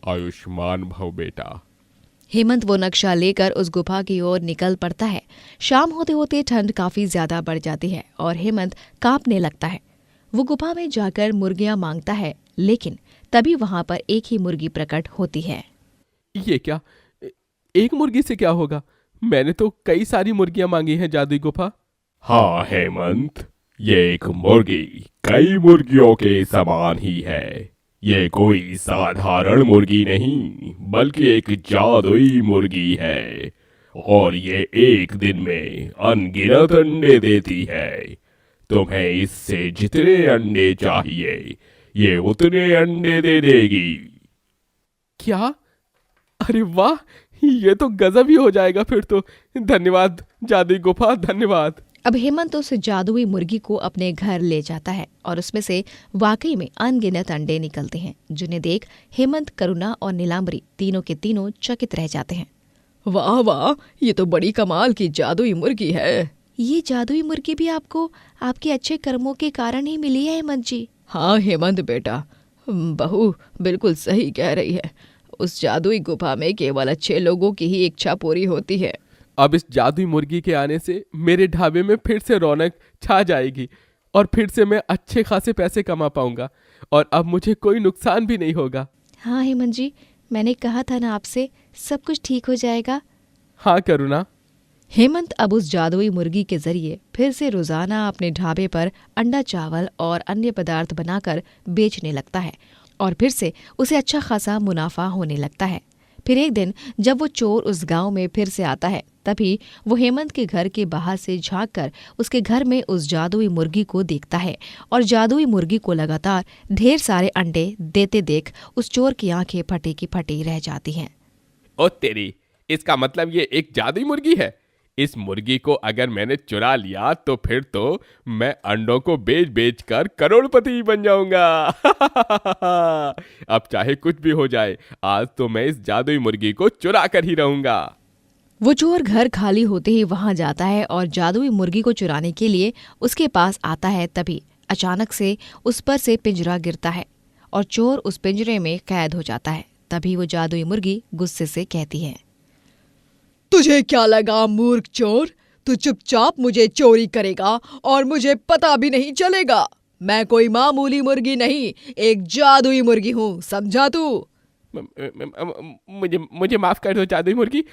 आयुष्मान भव बेटा। हेमंत वो नक्शा लेकर उस गुफा की ओर निकल पड़ता है। शाम होते होते ठंड काफी ज्यादा बढ़ जाती है और हेमंत कांपने लगता है। वो गुफा में जाकर मुर्गियां मांगता है, लेकिन तभी वहां पर एक ही मुर्गी प्रकट होती है। ये क्या? एक मुर्गी से क्या होगा? मैंने तो कई सारी मुर्गियां मांगी हैं जादुई गुफा। हाँ हेमंत, ये एक मुर्गी कई मुर्गियों के समान ही है। ये कोई साधारण मुर्गी नहीं, बल्कि एक जादुई मुर्गी है और ये एक दिन में अनगिनत अंडे देती है। तुम्हें इससे जितने अंडे चाहिए ये उतने अंडे दे देगी। क्या? अरे वाह, ये तो गजब ही हो जाएगा फिर तो। धन्यवाद जादुई गुफा, धन्यवाद। अब हेमंत उस जादुई मुर्गी को अपने घर ले जाता है और उसमें से वाकई में अनगिनत अंडे निकलते हैं, जिन्हें देख हेमंत, करुणा और नीलांबरी तीनों के तीनों चकित रह जाते हैं। वाह वाह, ये तो बड़ी कमाल की जादुई मुर्गी है। ये जादुई मुर्गी भी आपको आपके अच्छे कर्मों के कारण ही मिली है हेमंत जी। हाँ हेमंत बेटा, बहू बिल्कुल सही कह रही है। उस जादुई गुफा में केवल अच्छे लोगों की ही इच्छा पूरी होती है। अब इस जादुई मुर्गी के आने से मेरे ढाबे में फिर से रौनक छा जाएगी और फिर से मैं अच्छे खासे पैसे कमा पाऊंगा और अब मुझे कोई नुकसान भी नहीं होगा। हाँ हेमंत जी, मैंने कहा था ना आपसे, सब कुछ ठीक हो जाएगा। हाँ करुणा। हेमंत अब उस जादुई मुर्गी के जरिए फिर से रोजाना अपने ढाबे पर अंडा, चावल और अन्य पदार्थ बनाकर बेचने लगता है और फिर से उसे अच्छा खासा मुनाफा होने लगता है। फिर एक दिन जब वो चोर उस गांव में फिर से आता है, तभी वो हेमंत के घर के बाहर से झांक कर उसके घर में उस जादुई मुर्गी को देखता है और जादुई मुर्गी को लगातार ढेर सारे अंडे देते देख उस चोर की आंखें फटी की फटी रह जाती हैं। ओ तेरी, इसका मतलब ये एक जादुई मुर्गी है। इस मुर्गी को अगर मैंने चुरा लिया तो फिर तो मैं अंडों को बेच बेच कर करोड़पति बन जाऊंगा। अब चाहे कुछ भी हो जाए, आज तो मैं इस जादुई मुर्गी को चुरा कर ही रहूंगा। वो चोर घर खाली होते ही वहां जाता है और जादुई मुर्गी को चुराने के लिए उसके पास आता है। तभी अचानक से उस पर से पिंजरा गिरता है और चोर उस पिंजरे में कैद हो जाता है। तभी वो जादुई मुर्गी गुस्से से कहती है, तुझे क्या लगा मूर्ख चोर, तू चुपचाप मुझे चोरी करेगा और मुझे पता भी नहीं चलेगा। मैं कोई मामूली मुर्गी नहीं, एक जादुई मुर्गी हूँ, समझा तू? मुझे माफ कर दो जादुई मुर्गी,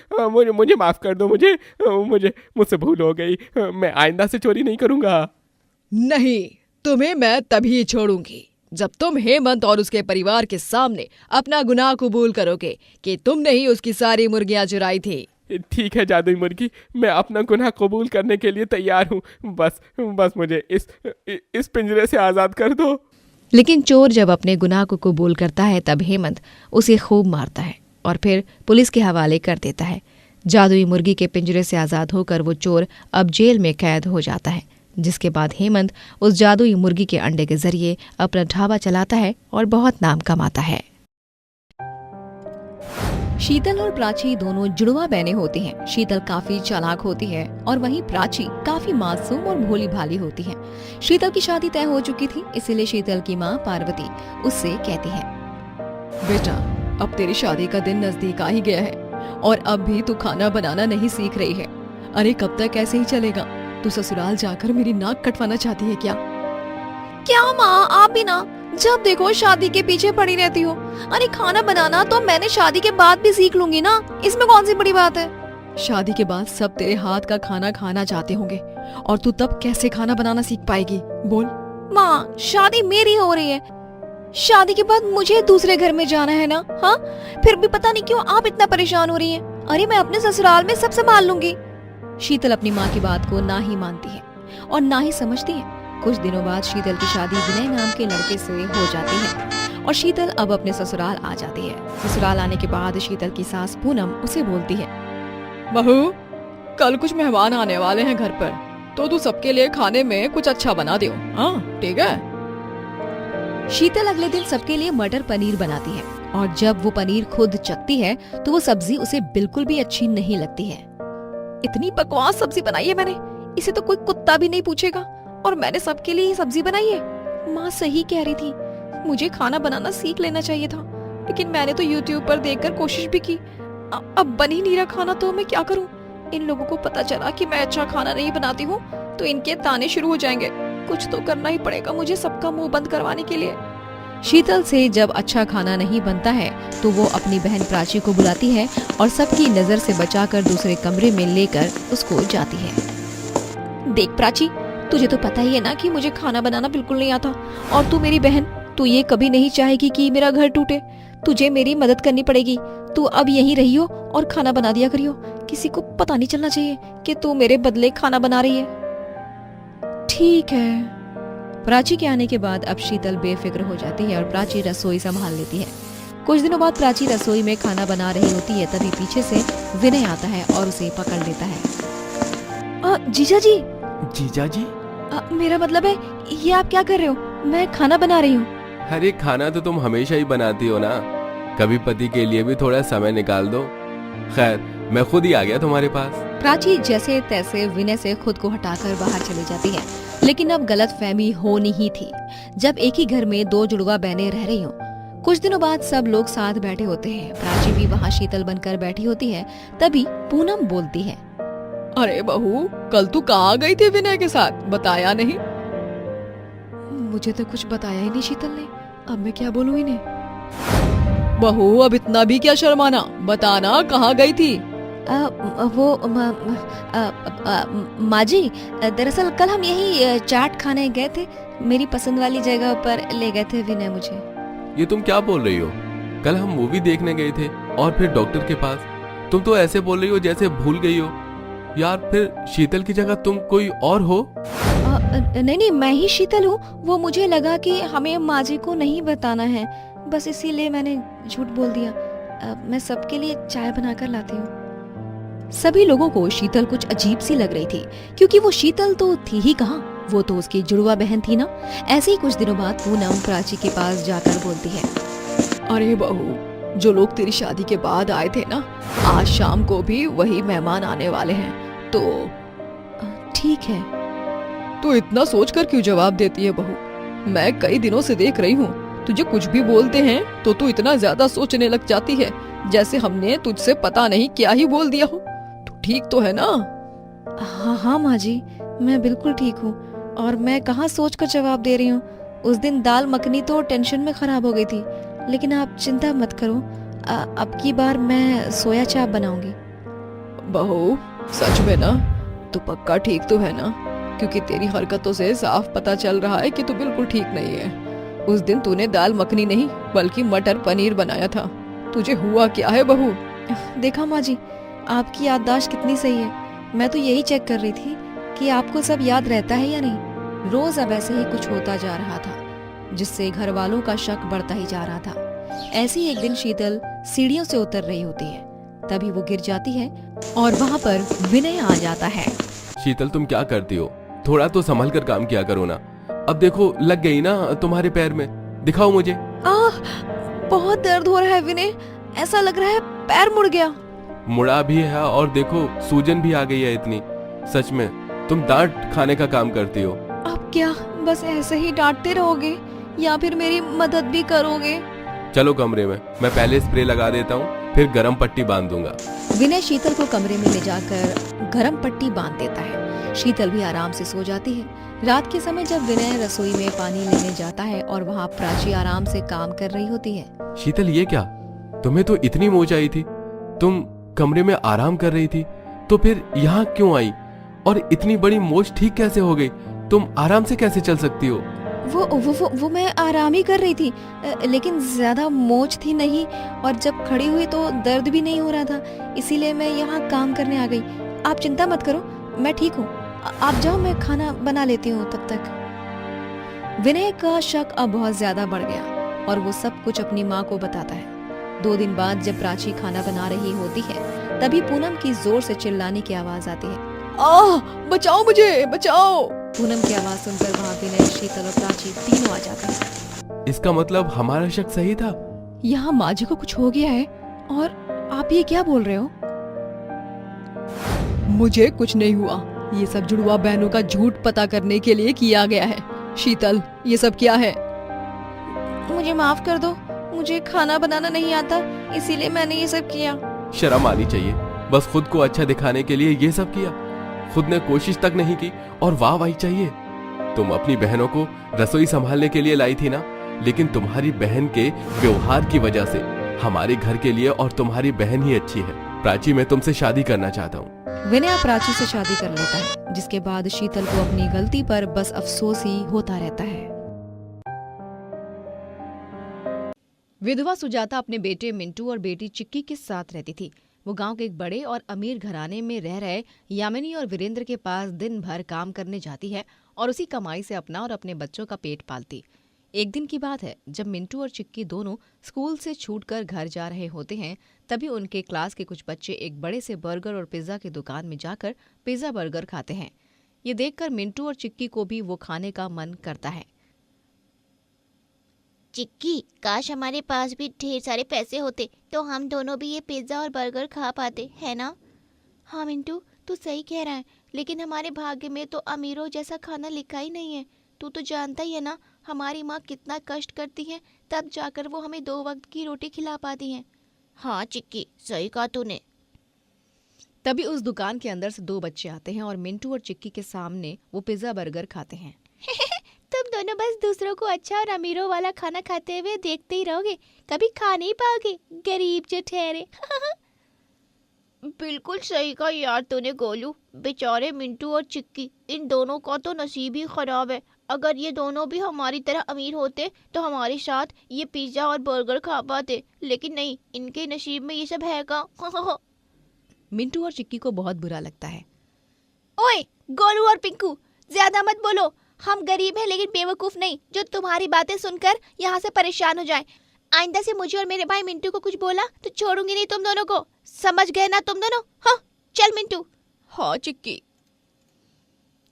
मुझे माफ कर दो। मुझसे भूल हो गई। मैं आइंदा से चोरी नहीं करूंगा। नहीं, तुम्हें मैं तभी छोड़ूंगी जब तुम हेमंत और उसके परिवार के सामने अपना गुनाह कबूल करोगे कि तुमने ही उसकी सारी मुर्गियां चुराई थी। ठीक है जादुई मुर्गी, मैं अपना गुनाह कबूल करने के लिए तैयार हूँ। बस मुझे इस पिंजरे से आजाद कर दो। लेकिन चोर जब अपने गुनाह को कबूल करता है तब हेमंत उसे खूब मारता है और फिर पुलिस के हवाले कर देता है। जादुई मुर्गी के पिंजरे से आजाद होकर वो चोर अब जेल में कैद हो जाता है, जिसके बाद हेमंत उस जादुई मुर्गी के अंडे के जरिए अपना ढाबा चलाता है और बहुत नाम कमाता है। शीतल और प्राची दोनों जुड़वा बहनें होती हैं। शीतल काफी चालाक होती है और वहीं प्राची काफी मासूम और भोली भाली होती है। शीतल की शादी तय हो चुकी थी, इसीलिए शीतल की माँ पार्वती उससे कहती है, बेटा, अब तेरी शादी का दिन नजदीक आ ही गया है और अब भी तू खाना बनाना नहीं सीख रही है। अरे कब तक ऐसे ही चलेगा? तू ससुराल जाकर मेरी नाक कटवाना चाहती है क्या? क्या माँ, आप भी ना जब देखो शादी के पीछे पड़ी रहती हो। अरे खाना बनाना तो मैंने शादी के बाद भी सीख लूंगी ना, इसमें कौन सी बड़ी बात है। शादी के बाद सब तेरे हाथ का खाना खाना चाहते होंगे और तू तब कैसे खाना बनाना सीख पाएगी? बोल। माँ, शादी मेरी हो रही है, शादी के बाद मुझे दूसरे घर में जाना है ना। हाँ, फिर भी पता नहीं क्यों आप इतना परेशान हो रही हैं। अरे मैं अपने ससुराल में सब संभाल लूंगी। शीतल अपनी माँ की बात को ना ही मानती है और ना ही समझती है। कुछ दिनों बाद शीतल की शादी विनय नाम के लड़के से हो जाती है और शीतल अब अपने ससुराल आ जाती है। ससुराल आने के बाद शीतल की सास पूनम उसे बोलती है, बहू, कल कुछ मेहमान आने वाले हैं घर पर, तो तू सबके लिए खाने में कुछ अच्छा बना दियो। हाँ ठीक है। शीतल अगले दिन सबके लिए मटर पनीर बनाती है और जब वो पनीर खुद चखती है तो वो सब्जी उसे बिल्कुल भी अच्छी नहीं लगती है। इतनी बकवास सब्जी बनाई है मैंने, इसे तो कोई कुत्ता भी नहीं पूछेगा और मैंने सबके लिए ही सब्जी बनाई है। माँ सही कह रही थी, मुझे खाना बनाना सीख लेना चाहिए था, लेकिन मैंने तो YouTube पर देखकर कोशिश भी की। अब बन ही नहीं रहा खाना, तो मैं क्या करूँ? इन लोगों को पता चला कि मैं अच्छा खाना नहीं बनाती हूँ तो इनके ताने शुरू हो जाएंगे। कुछ तो करना ही पड़ेगा मुझे सबका मुंह बंद करवाने के लिए। शीतल से जब अच्छा खाना नहीं बनता है तो वो अपनी बहन प्राची को बुलाती है और सबकी नजर से बचाकर दूसरे कमरे में लेकर उसको जाती है। देख प्राची, तुझे तो पता ही है ना कि मुझे खाना बनाना बिल्कुल नहीं आता और तू मेरी बहन, तू ये कभी नहीं चाहेगी कि मेरा घर टूटे। तुझे मेरी मदद करनी पड़ेगी। तू अब यहीं रहियो और खाना बना दिया करियो। किसी को पता नहीं चलना चाहिए कि तू मेरे बदले खाना बना रही है। ठीक है। प्राची के आने के बाद अब शीतल बेफिक्र हो जाती है और प्राची रसोई संभाल लेती है। कुछ दिनों बाद प्राची रसोई में खाना बना रही होती है, तभी पीछे से विनय आता है और उसे पकड़ लेता है। जीजा जी। जीजा जी? मेरा मतलब है, ये आप क्या कर रहे हो? मैं खाना बना रही हूँ। अरे खाना तो तुम हमेशा ही बनाती हो ना, कभी पति के लिए भी थोड़ा समय निकाल दो। खैर, मैं खुद ही आ गया तुम्हारे पास। प्राची जैसे तैसे विनय से खुद को हटाकर बाहर चली जाती है, लेकिन अब गलतफहमी होनी ही थी। जब एक ही घर में दो जुड़वा बहनें रह रही हों, कुछ दिनों बाद सब लोग साथ बैठे होते हैं। प्राची भी वहाँ शीतल बनकर बैठी होती है। तभी पूनम बोलती है, अरे बहू, कल तू कहाँ गई थी विनय के साथ, बताया नहीं? मुझे तो कुछ बताया ही नहीं शीतल ने, अब मैं क्या बोलूं इन्हें। बहू, अब इतना भी क्या शर्माना, बताना कहाँ गई थी? माँ जी, दरअसल कल हम यही चाट खाने गए थे। मेरी पसंद वाली जगह पर ले गए थे विनय मुझे। ये तुम क्या बोल रही हो? कल हम मूवी देखने गए थे और फिर डॉक्टर के पास। तुम तो ऐसे बोल रही हो जैसे भूल गई हो। यार, फिर शीतल की जगह तुम कोई और हो? नहीं, मैं ही शीतल हूँ। वो मुझे लगा कि हमें माँ जी को नहीं बताना है, बस इसीलिए मैंने झूठ बोल दिया। मैं सबके लिए चाय बनाकर लाती हूँ। सभी लोगों को शीतल कुछ अजीब सी लग रही थी, क्योंकि वो शीतल तो थी ही कहाँ, वो तो उसकी जुड़वा बहन थी ना। ऐसे ही कुछ दिनों बाद पूनम प्राची के पास जाकर बोलती है, अरे बहू, जो लोग तेरी शादी के बाद आए थे ना, आज शाम को भी वही मेहमान आने वाले हैं। तो ठीक है। तू इतना सोचकर क्यों जवाब देती है बहू? मैं कई दिनों से देख रही हूँ, तुझे कुछ भी बोलते हैं तो तू इतना ज्यादा सोचने लग जाती है, जैसे हमने तुझसे पता नहीं क्या ही बोल दिया हो। तू ठीक तो है ना? हाँ माँ जी, मैं बिल्कुल ठीक हूँ। और मैं कहाँ सोच कर जवाब दे रही हूँ। उस दिन दाल मखनी तो टेंशन में खराब हो गई थी, लेकिन आप चिंता मत करो, अब की बार मैं सोया चाप बनाऊंगी। बहू, सच में ना? तू पक्का ठीक तो है ना? क्योंकि तेरी हरकतों से साफ पता चल रहा है कि तू बिल्कुल ठीक नहीं है। उस दिन तूने दाल मखनी नहीं बल्कि मटर पनीर बनाया था। तुझे हुआ क्या है बहू? देखा माँ जी, आपकी याददाश्त कितनी सही है। मैं तो यही चेक कर रही थी कि आपको सब याद रहता है या नहीं। रोज अब ऐसे ही कुछ होता जा रहा था, जिससे घर वालों का शक बढ़ता ही जा रहा था। ऐसे ही एक दिन शीतल सीढ़ियों से उतर रही होती है, तभी वो गिर जाती है और वहाँ पर विनय आ जाता है। शीतल, तुम क्या करती हो? थोड़ा तो संभल कर काम किया करो ना। अब देखो, लग गई ना तुम्हारे पैर में, दिखाओ मुझे। बहुत दर्द हो रहा है विनय, ऐसा लग रहा है पैर मुड़ गया। मुड़ा भी है और देखो सूजन भी आ गई है इतनी। सच में तुम डांट खाने का काम करती हो। अब क्या बस ऐसे ही डांटते रहोगे या फिर मेरी मदद भी करोगे? चलो कमरे में, मैं पहले स्प्रे लगा देता हूँ, फिर गरम पट्टी बांध दूंगा। विनय शीतल को कमरे में ले जाकर गरम पट्टी बांध देता है। शीतल भी आराम से सो जाती है। रात के समय जब विनय रसोई में पानी लेने जाता है और वहाँ प्राची आराम से काम कर रही होती है। शीतल, ये क्या? तुम्हें तो इतनी मोच आई थी, तुम कमरे में आराम कर रही थी, तो फिर यहाँ क्यों आई? और इतनी बड़ी मोच ठीक कैसे हो गई? तुम आराम से कैसे चल सकती हो? वो मैं आराम ही कर रही थी, लेकिन ज्यादा मोच थी नहीं, और जब खड़ी हुई तो दर्द भी नहीं हो रहा था, इसीलिए मैं यहाँ काम करने आ गई। आप चिंता मत करो, मैं ठीक हूँ। आप जाओ, मैं खाना बना लेती हूँ तब तक। विनय का शक अब बहुत ज्यादा बढ़ गया और वो सब कुछ अपनी माँ को बताता है। 2 दिन बाद जब प्राची खाना बना रही होती है, तभी पूनम की जोर से चिल्लाने की आवाज आती है। बचाओ मुझे, बचाओ! पूनम की आवाज सुनकर वहाँ विनय, शीतल और प्राची तीनों आ जाते हैं। इसका मतलब हमारा शक सही था। यहाँ माँ जी को कुछ हो गया है और आप ये क्या बोल रहे हो? मुझे कुछ नहीं हुआ, ये सब जुड़वा बहनों का झूठ पता करने के लिए किया गया है। शीतल, ये सब क्या है? मुझे माफ कर दो, मुझे खाना बनाना नहीं आता, इसीलिए मैंने ये सब किया। शर्म आनी चाहिए, बस खुद को अच्छा दिखाने के लिए ये सब किया। खुद ने कोशिश तक नहीं की और वाह चाहिए। तुम अपनी बहनों को रसोई संभालने के लिए लाई थी ना, लेकिन तुम्हारी बहन के व्यवहार की वजह से हमारे घर के लिए और तुम्हारी बहन ही अच्छी है। प्राची, मैं तुमसे शादी करना चाहता हूँ। विनय प्राची से शादी कर लेता है, जिसके बाद शीतल को अपनी गलती पर बस अफसोस ही होता रहता है। विधवा सुजाता अपने बेटे मिंटू और बेटी चिक्की के साथ रहती थी। वो गांव के एक बड़े और अमीर घराने में रह रहे यामिनी और वीरेंद्र के पास दिन भर काम करने जाती है और उसी कमाई से अपना और अपने बच्चों का पेट पालती। एक दिन की बात है, जब मिंटू और चिक्की दोनों स्कूल से छूटकर घर जा रहे होते हैं, तभी उनके क्लास के कुछ बच्चे एक बड़े से बर्गर और पिज्जा की दुकान में जाकर पिज्जा बर्गर खाते हैं। ये देखकर मिंटू और चिक्की को भी वो खाने का मन करता है। चिक्की, काश हमारे पास भी ढेर सारे पैसे होते तो हम दोनों भी ये पिज्जा और बर्गर खा पाते, है ना? हाँ मिंटू, तू सही कह रहा है, लेकिन हमारे भाग्य में तो अमीरों जैसा खाना लिखा ही नहीं है। तू तो जानता ही है ना, हमारी माँ कितना कष्ट करती है, तब जाकर वो हमें 2 वक्त की रोटी खिला पाती हैं। हाँ चिक्की, सही कहा तूने। तभी उस दुकान के अंदर से 2 बच्चे आते हैं और मिंटू और चिक्की के सामने वो पिज्जा बर्गर खाते हैं। तुम दोनों बस दूसरों को अच्छा और अमीरों वाला खाना खाते हुए देखते ही रहोगे, कभी खा नहीं पाओगे, गरीब जो ठहरे। बिल्कुल सही कहा यार तूने गोलू। बेचारे मिंटू और चिक्की, इन दोनों का तो नसीब ही खराब है। अगर ये दोनों भी हमारी तरह अमीर होते तो हमारे साथ ये पिज्जा और बर्गर खा पाते, लेकिन नहीं, इनके नसीब में ये सब है का। मिंटू और चिक्की को बहुत बुरा लगता है। ओए गोलू और पिंकू, ज्यादा मत बोलो। हम गरीब हैं लेकिन बेवकूफ नहीं, जो तुम्हारी बातें सुनकर यहाँ से परेशान हो जाए। आइंदा से मुझे और मेरे भाई मिंटू को कुछ बोला तो छोड़ूंगी नहीं तुम दोनों को, समझ गए ना तुम दोनों? हाँ चल मिंटू। हाँ चिक्की।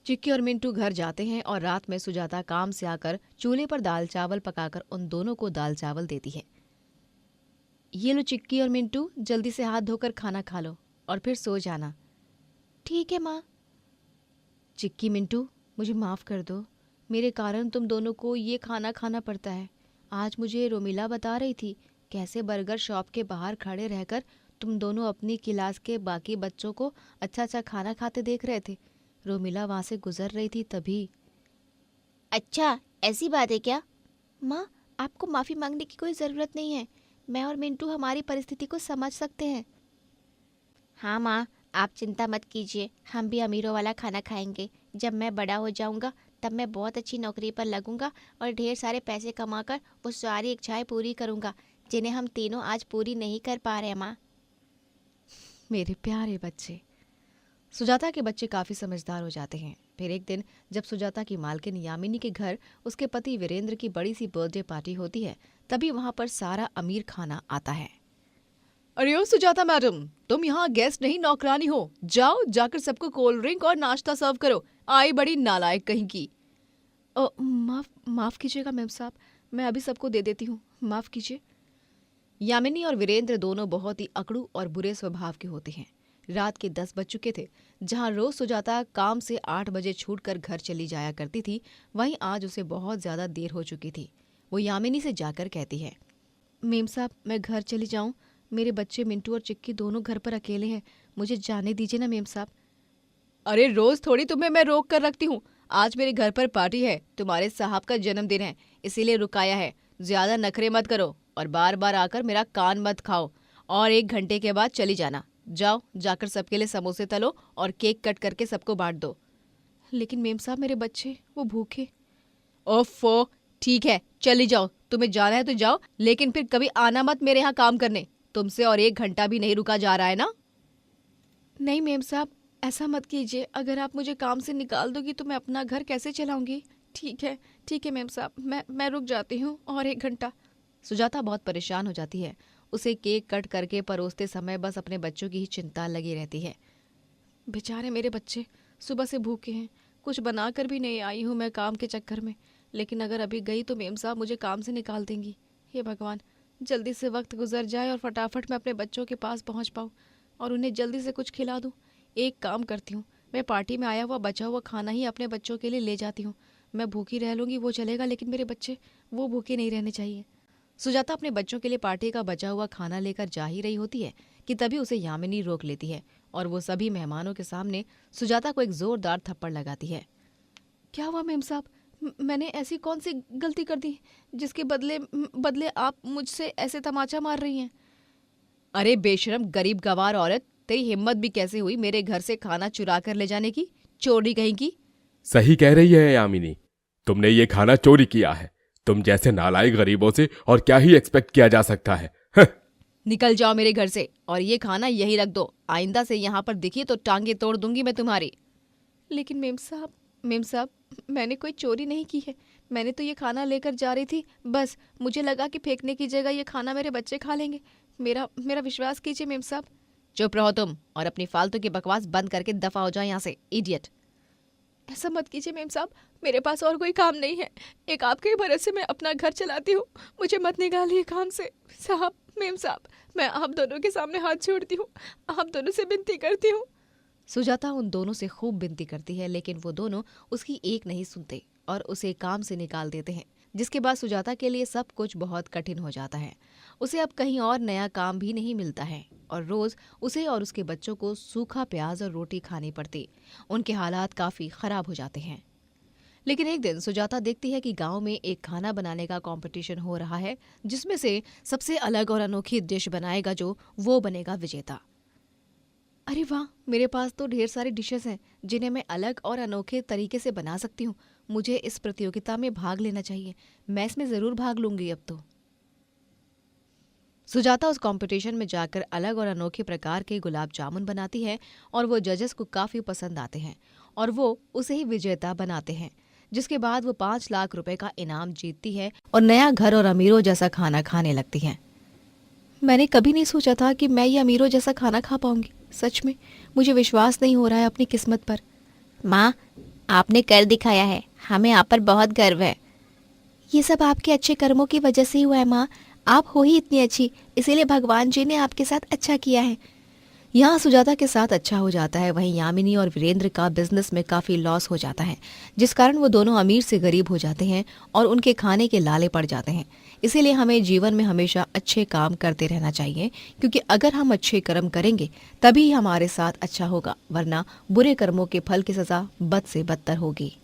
चिक्की और मिंटू घर जाते हैं और रात में सुजाता काम से आकर चूल्हे पर दाल चावल पकाकर उन दोनों को दाल चावल देती है। ये लो चिक्की और मिंटू, जल्दी से हाथ धोकर खाना खा लो और फिर सो जाना। ठीक है माँ। चिक्की मिंटू, मुझे माफ़ कर दो, मेरे कारण तुम दोनों को ये खाना खाना पड़ता है। आज मुझे रोमिला बता रही थी कैसे बर्गर शॉप के बाहर खड़े रहकर तुम दोनों अपनी क्लास के बाकी बच्चों को अच्छा अच्छा खाना खाते देख रहे थे। रोमिला वहाँ से गुजर रही थी तभी। अच्छा ऐसी बात है क्या? माँ, आपको माफ़ी मांगने की कोई ज़रूरत नहीं है। मैं और मिंटू हमारी परिस्थिति को समझ सकते हैं। हाँ माँ, आप चिंता मत कीजिए, हम भी अमीरों वाला खाना खाएंगे। जब मैं बड़ा हो जाऊंगा तब मैं बहुत अच्छी नौकरी पर लगूंगा और ढेर सारे पैसे कमाकर वो सारी इच्छाएं पूरी करूंगा जिन्हें हम तीनों आज पूरी नहीं कर पा रहे हैं माँ। मेरे प्यारे बच्चे। सुजाता के बच्चे काफ़ी समझदार हो जाते हैं। फिर एक दिन जब सुजाता की मालकिन यामिनी के घर उसके पति वीरेंद्र की बड़ी सी बर्थडे पार्टी होती है, तभी वहाँ पर सारा अमीर खाना आता है। अरे ओ सुजाता मैडम, तुम यहाँ गेस्ट नहीं नौकरानी हो। जाओ, जाकर सबको कोल्ड ड्रिंक और नाश्ता सर्व करो। आई बड़ी नालायक कहीं की। माफ़ कीजिएगा मैम साहब, मैं अभी सबको दे देती हूँ, माफ़ कीजिए। यामिनी और वीरेंद्र दोनों बहुत ही अकड़ू और बुरे स्वभाव के होते हैं। रात के 10 बज चुके थे। जहाँ रोज सुजाता काम से 8 बजे छूटकर घर चली जाया करती थी, वहीं आज उसे बहुत ज़्यादा देर हो चुकी थी। वो यामिनी से जाकर कहती है, मेम साहब मैं घर चली जाऊँ, मेरे बच्चे मिंटू और चिक्की दोनों घर पर अकेले हैं, मुझे जाने दीजिए ना मेम साहब। अरे रोज थोड़ी तुम्हें मैं रोक कर रखती हूँ। आज मेरे घर पर पार्टी है, तुम्हारे साहब का जन्मदिन है, इसीलिए रुकाया है। ज्यादा नखरे मत करो और बार बार आकर मेरा कान मत खाओ और 1 घंटे के बाद चली जाना। जाओ, जाकर सबके लिए समोसे तलो और केक कट करके सबको बांट दो। लेकिन मेम साहब मेरे बच्चे, वो भूखे। ओफो, ठीक है चली जाओ, तुम्हें जाना है तो जाओ, लेकिन फिर कभी आना मत मेरे यहाँ काम करने। तुमसे और 1 घंटा भी नहीं रुका जा रहा है ना? नहीं मेम साहब, ऐसा मत कीजिए। अगर आप मुझे काम से निकाल दोगी तो मैं अपना घर कैसे चलाऊंगी? ठीक है मेम साहब, मैं रुक जाती हूँ और 1 घंटा। सुजाता बहुत परेशान हो जाती है। उसे केक कट करके परोसते समय बस अपने बच्चों की ही चिंता लगी रहती है। बेचारे मेरे बच्चे सुबह से भूखे हैं, कुछ बनाकर भी नहीं आई हूँ मैं काम के चक्कर में। लेकिन अगर अभी गई तो मेम साहब मुझे काम से निकाल देंगी। हे भगवान, जल्दी से वक्त गुजर जाए और फटाफट मैं अपने बच्चों के पास पहुँच पाऊँ और उन्हें जल्दी से कुछ खिला दूँ। एक काम करती हूँ, मैं पार्टी में आया हुआ बचा हुआ खाना ही अपने बच्चों के लिए ले जाती हूँ। मैं भूखी रह लूँगी वो चलेगा, लेकिन मेरे बच्चे वो भूखे नहीं रहने चाहिए। सुजाता अपने बच्चों के लिए पार्टी का बचा हुआ खाना लेकर जा ही रही होती है कि तभी उसे यामिनी रोक लेती है और वो सभी मेहमानों के सामने सुजाता को एक जोरदार थप्पड़ लगाती है। क्या हुआ मेम साहब, मैंने ऐसी कौन सी गलती कर दी जिसके बदले आप मुझसे ऐसे तमाचा मार रही हैं? अरे बेशरम गरीब गवार औरत, तेरी हिम्मत भी कैसे हुई मेरे घर से खाना चुरा कर ले जाने की, चोरी कहीं की। सही कह रही है यामिनी, तुमने ये खाना चोरी किया है। तुम जैसे नालायक गरीबों से और क्या ही एक्सपेक्ट किया जा सकता है। निकल जाओ मेरे घर से और ये खाना यही रख दो। आइंदा से यहाँ पर दिखी तो टांगे तोड़ दूंगी मैं तुम्हारी। लेकिन मेम साहब मैंने कोई चोरी नहीं की है। मैंने तो ये खाना लेकर जा रही थी, बस मुझे लगा कि फेंकने की जगह ये खाना मेरे बच्चे खा लेंगे। मेरा विश्वास कीजिए मेम साहब। चुप रहो तुम और अपनी फालतू की बकवास बंद करके दफा हो जाओ यहाँ से, इडियट। ऐसा मत कीजिए मेम साहब, मेरे पास और कोई काम नहीं है। एक आपके भरोसे मैं अपना घर चलाती हूँ, मुझे मत निकालिए काम से। साहब, मेम साहब, मैं आप दोनों के सामने हाथ जोड़ती हूँ, आप दोनों से विनती करती हूँ। सुजाता उन दोनों से खूब विनती करती है, लेकिन वो दोनों उसकी एक नहीं सुनते और उसे काम से निकाल देते हैं। जिसके बाद सुजाता के लिए सब कुछ बहुत कठिन हो जाता है। उसे अब कहीं और नया काम भी नहीं मिलता है और रोज उसे और उसके बच्चों को सूखा प्याज और रोटी खानी पड़ती। उनके हालात काफी खराब हो जाते हैं। लेकिन एक दिन सुजाता देखती है कि गांव में एक खाना बनाने का कंपटीशन हो रहा है, जिसमें से सबसे अलग और अनोखी डिश बनाएगा जो वो बनेगा विजेता। अरे वाह, मेरे पास तो ढेर सारी डिशेस हैं जिन्हें मैं अलग और अनोखे तरीके से बना सकती हूँ। मुझे इस प्रतियोगिता में भाग लेना चाहिए। मैं इसमें जरूर भाग लूंगी अब तो। सुजाता उस कंपटीशन में जाकर अलग और अनोखे प्रकार के गुलाब जामुन बनाती है और वो जजेस को काफी पसंद आते हैं और वो उसे ही विजेता बनाते हैं, जिसके बाद वो 5 लाख रुपए का इनाम जीतती है और नया घर और अमीरों जैसा खाना खाने लगती है। मैंने कभी नहीं सोचा था कि मैं ये अमीरों जैसा खाना खा पाऊंगी। सच में मुझे विश्वास नहीं हो रहा है अपनी किस्मत पर। माँ, आपने कर दिखाया है, हमें आप पर बहुत गर्व है। ये सब आपके अच्छे कर्मों की वजह से ही हुआ है माँ। आप हो ही इतनी अच्छी, इसीलिए भगवान जी ने आपके साथ अच्छा किया है। यहाँ सुजाता के साथ अच्छा हो जाता है, वहीं यामिनी और वीरेंद्र का बिजनेस में काफी लॉस हो जाता है, जिस कारण वो दोनों अमीर से गरीब हो जाते हैं और उनके खाने के लाले पड़ जाते हैं। इसीलिए हमें जीवन में हमेशा अच्छे काम करते रहना चाहिए, क्योंकि अगर हम अच्छे कर्म करेंगे तभी हमारे साथ अच्छा होगा, वरना बुरे कर्मों के फल की सजा बद से बदतर होगी।